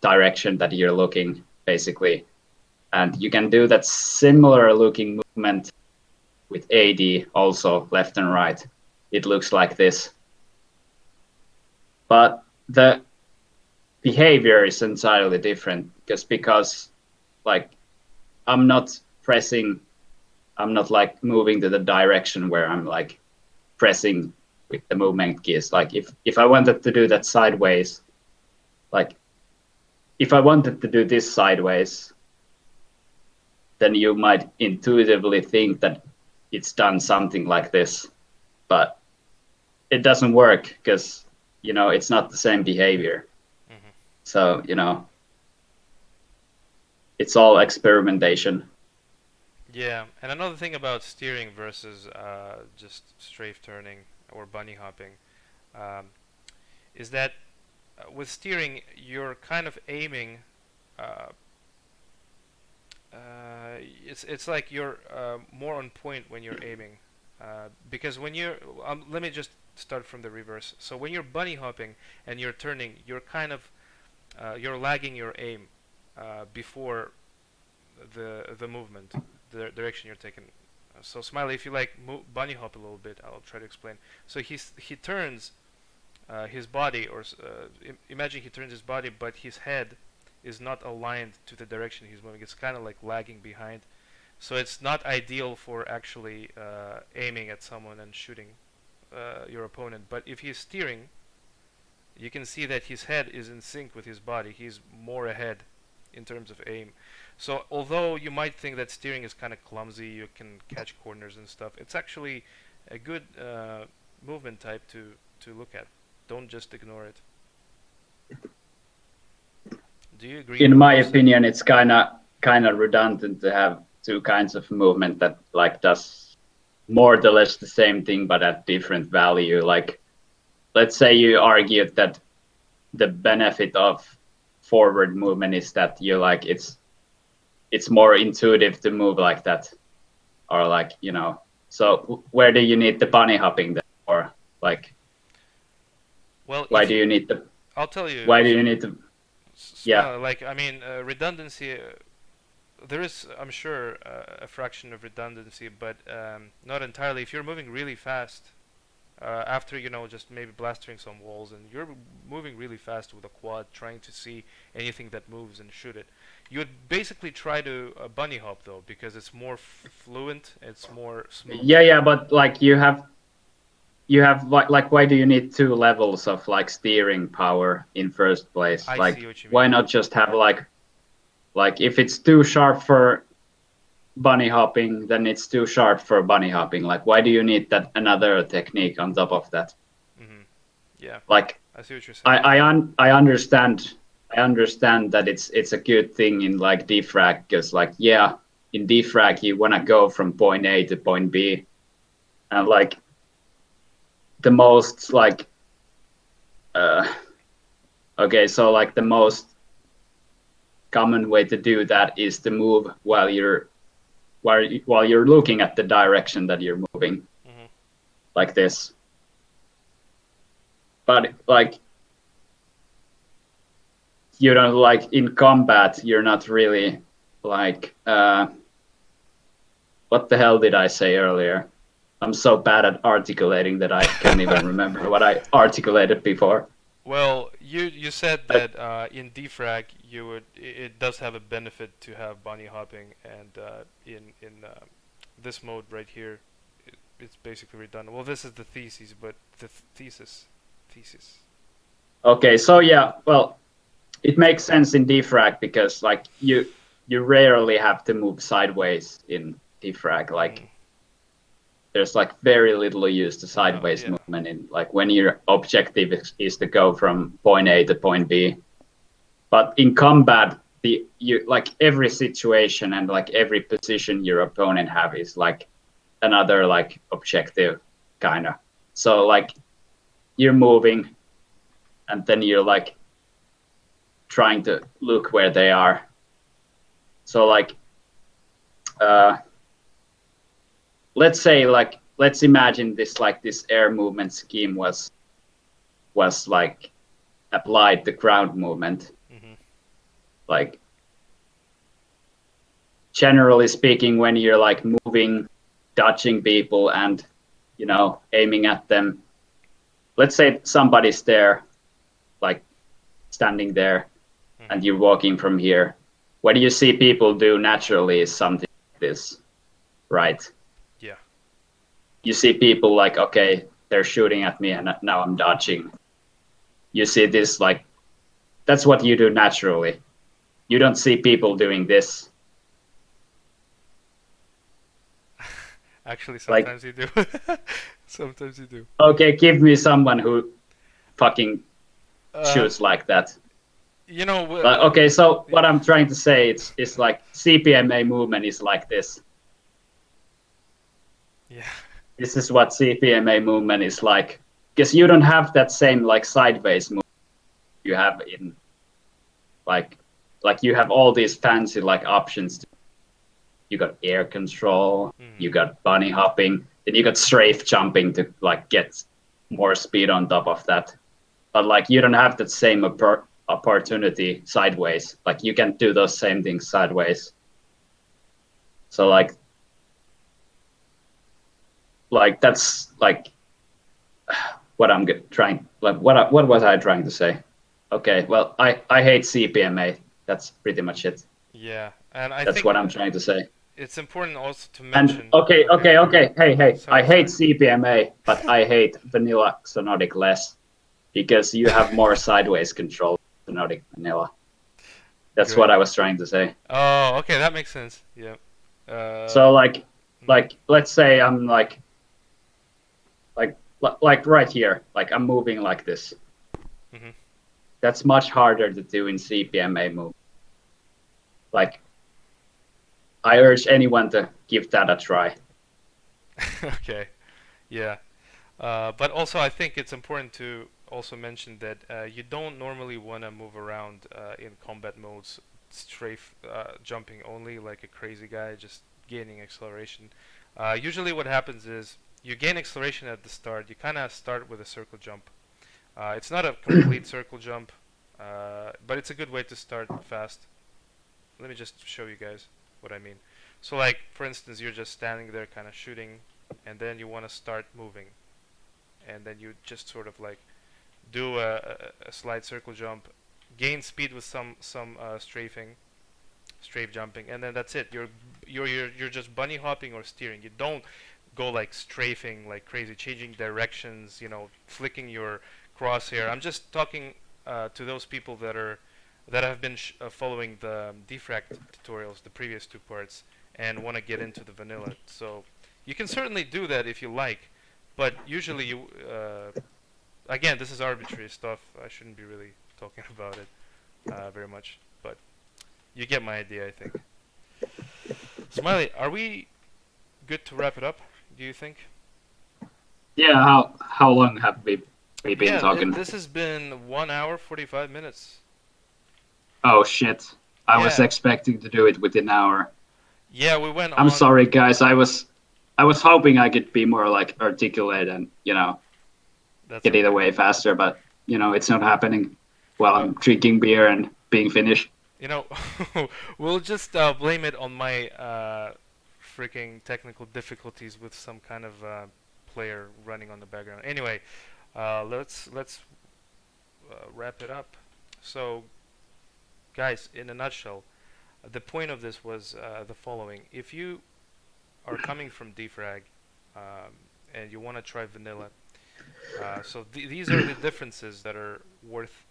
direction that you're looking, basically. And you can do that similar looking movement with AD, also left and right. It looks like this. But the behavior is entirely different because like I'm not like moving to the direction where I'm like pressing with the movement keys. Like if I wanted to do that sideways, like if I wanted to do this sideways, then you might intuitively think that it's done something like this, but it doesn't work because, you know, it's not the same behavior. So, you know, it's all experimentation. Yeah, and another thing about steering versus just strafe turning or bunny hopping is that with steering, you're kind of aiming. It's like you're more on point when you're aiming, because when you're let me just start from the reverse. So when you're bunny hopping and you're turning, you're kind of you're lagging your aim before the movement, the direction you're taking. So Smiley, if you like bunny hop a little bit, I'll try to explain. So he turns his body, or imagine he turns his body, but his head is not aligned to the direction he's moving. It's kind of like lagging behind. So it's not ideal for actually aiming at someone and shooting your opponent. But if he's steering, you can see that his head is in sync with his body. He's more ahead in terms of aim. So although you might think that steering is kind of clumsy, you can catch corners and stuff, it's actually a good movement type to look at. Don't just ignore it. Do you agree? In my opinion, it's kind of redundant to have two kinds of movement that like does more or less the same thing but at different value. Like, let's say you argued that the benefit of forward movement is that you like it's more intuitive to move like that, or like, you know. So where do you need the bunny hopping then, or like? Well, why do you need the? I'll tell you. Why do you need to? Yeah. Like, I mean, redundancy. There is, I'm sure, a fraction of redundancy, but not entirely. If you're moving really fast, after, you know, just maybe blastering some walls, and you're moving really fast with a quad, trying to see anything that moves and shoot it, you would basically try to bunny hop though, because it's more fluent, it's more smooth. Yeah, but like you have like why do you need two levels of like steering power in first place? I like see what you mean. Why not just have like if it's too sharp for bunny hopping, then it's too sharp for bunny hopping. Like, why do you need that another technique on top of that? Yeah. Like, I see what you're saying. I understand. I understand that it's a good thing in like defrag, because like, yeah, in defrag you want to go from point A to point B, and like the most like okay, so like the most common way to do that is to move while you're looking at the direction that you're moving, like this. But like, you know, like in combat, you're not really like what the hell did I say earlier? I'm so bad at articulating that I can't even remember what I articulated before. Well, you said that in defrag it does have a benefit to have bunny hopping, and in this mode right here, it's basically redundant. Well, this is the thesis, but the thesis. Okay, so yeah, well, it makes sense in defrag because like you rarely have to move sideways in defrag. Like there's like very little use to sideways movement in like when your objective is to go from point A to point B. But in combat, you like every situation and like every position your opponent have is like another like objective kind of. So like you're moving, and then you're like trying to look where they are. So like, let's imagine this like this air movement scheme was like applied to ground movement. Like generally speaking, when you're like moving, dodging people, and you know aiming at them. Let's say somebody's there, like standing there, and you're walking from here. What do you see people do naturally is something like this, right? Yeah. You see people like, okay, they're shooting at me and now I'm dodging. You see this like, that's what you do naturally. You don't see people doing this. Actually, sometimes you do. Sometimes you do. Okay, give me someone who fucking shoots like that. You know. Okay, so what I'm trying to say is like CPMA movement is like this. Yeah. This is what CPMA movement is like, because you don't have that same like sideways movement you have in like you have all these fancy like options. You got air control, you got bunny hopping, then you got strafe jumping to like get more speed on top of that. But like you don't have that same opportunity sideways. Like you can't do those same things sideways. So like that's like what I'm trying. Like what was I trying to say? Okay, well I hate CPMA. That's pretty much it. Yeah, and I that's think what I'm trying to say. It's important also to mention. And okay. Hey, sorry, I hate CPMA, but I hate vanilla Xonotic less because you have more sideways control than Xonotic vanilla. That's what I was trying to say. Oh, okay, that makes sense. Yeah. So like let's say I'm like right here, like I'm moving like this. That's much harder to do in CPMA move. Like, I urge anyone to give that a try. Okay, yeah. But also I think it's important to also mention that you don't normally want to move around in combat modes strafe jumping only like a crazy guy, just gaining acceleration. Usually what happens is you gain acceleration at the start. You kind of start with a circle jump. It's not a complete circle jump, but it's a good way to start fast. Let me just show you guys what I mean. So like, for instance, you're just standing there kind of shooting, and then you want to start moving. And then you just sort of like do a slight circle jump, gain speed with some strafe jumping, and then that's it. You're just bunny hopping or steering. You don't go like strafing like crazy, changing directions, you know, flicking your crosshair. I'm just talking to those people that are that have been following the defrag tutorials, the previous 2 parts, and want to get into the vanilla. So you can certainly do that if you like, but usually you, again, this is arbitrary stuff. I shouldn't be really talking about it very much, but you get my idea, I think. Smiley, are we good to wrap it up, do you think? Yeah, how long have we been talking? This has been 1 hour 45 minutes. Oh shit! I was expecting to do it within an hour. Yeah, we went. I'm sorry, guys. I was hoping I could be more like articulate and get it away faster, but it's not happening while I'm drinking beer and being Finnish. We'll just blame it on my freaking technical difficulties with some kind of player running on the background. Anyway, let's wrap it up. So, guys, in a nutshell, the point of this was the following: if you are coming from defrag and you want to try vanilla, so these are the differences that are worth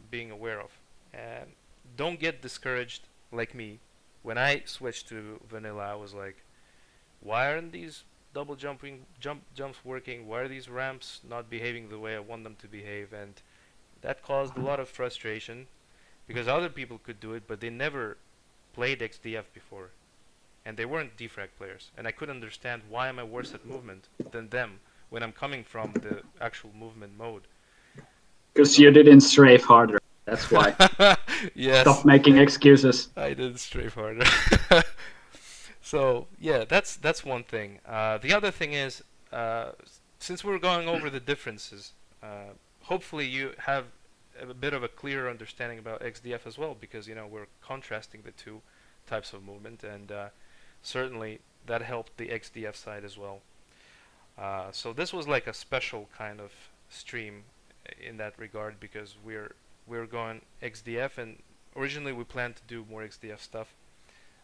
being aware of. And don't get discouraged like me. When I switched to vanilla, I was like, why aren't these double jumps working? Why are these ramps not behaving the way I want them to behave? And that caused a lot of frustration because other people could do it, but they never played XDF before, and they weren't defrag players, and I couldn't understand why am I worse at movement than them when I'm coming from the actual movement mode. Because you didn't strafe harder. That's why. Yes. Stop making excuses. I didn't strafe harder. So yeah, that's one thing. The other thing is, since we're going over the differences, hopefully you have a bit of a clearer understanding about XDF as well, because we're contrasting the 2 types of movement, and certainly that helped the XDF side as well. So this was like a special kind of stream in that regard, because we're going XDF, and originally we planned to do more XDF stuff,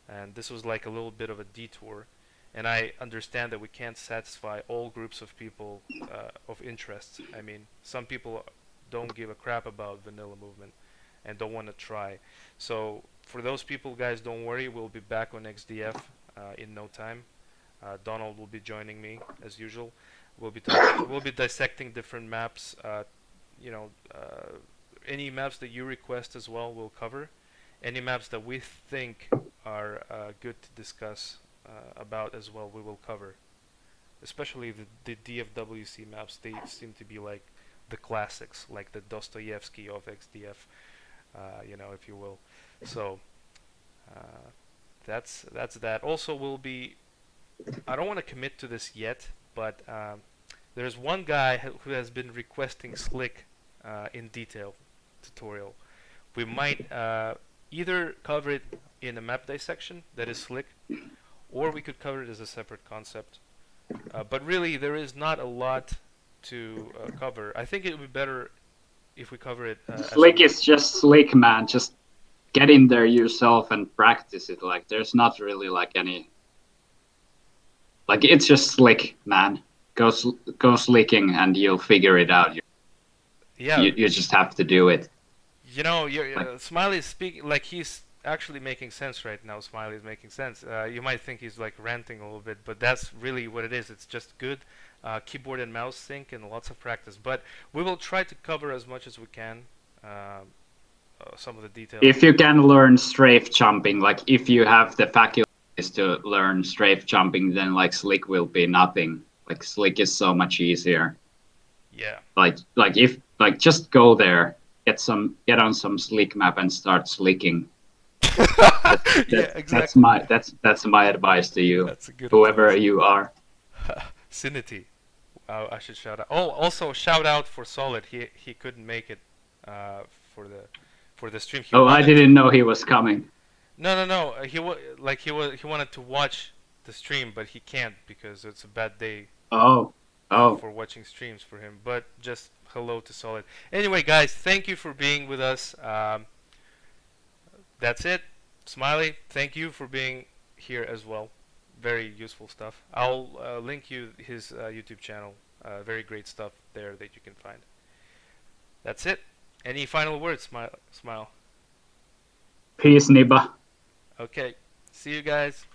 and this was like a little bit of a detour, and I understand that we can't satisfy all groups of people of interest. I mean, some people don't give a crap about vanilla movement and don't want to try. So for those people, guys, don't worry, we'll be back on XDF in no time. Donald will be joining me as usual. We'll be dissecting different maps. Any maps that you request as well, we'll cover. Any maps that we think are good to discuss about as well, we will cover. Especially the DFWC maps, they seem to be like the classics, like the Dostoevsky of XDF, if you will. So that's that. Also, we'll be. I don't want to commit to this yet, but there's one guy who has been requesting Slick in detail tutorial. We might either cover it in a map dissection that is Slick, or we could cover it as a separate concept. But really, there is not a lot to cover. I think it would be better if we cover it. Slick is just slick, man. Just get in there yourself and practice it. Like, there's not really like any. Like, it's just slick, man. Go slicking, and you'll figure it out. Yeah. You just have to do it. Smiley is speaking like he's actually making sense right now. Smiley is making sense. You might think he's like ranting a little bit, but that's really what it is. It's just good keyboard and mouse sync and lots of practice. But we will try to cover as much as we can some of the details. If you can learn strafe jumping, like if you have the faculties to learn strafe jumping, then like Slick will be nothing. Like Slick is so much easier. Yeah. Like if just go there, get on some Slick map and start slicking. Yeah, exactly. That's my advice to you, that's a good whoever advice. you are. Sinity. I should shout out. Oh, also shout out for Solid. He couldn't make it for the stream. I didn't know he was coming. No. He wanted to watch the stream, but he can't because it's a bad day. Oh. For watching streams for him. But just hello to Solid. Anyway, guys, thank you for being with us. That's it. Smiley, thank you for being here as well. Very useful stuff. I'll link you his YouTube channel. Very great stuff there that you can find. That's it. Any final words, Smile? Peace, Niba. Okay, see you guys.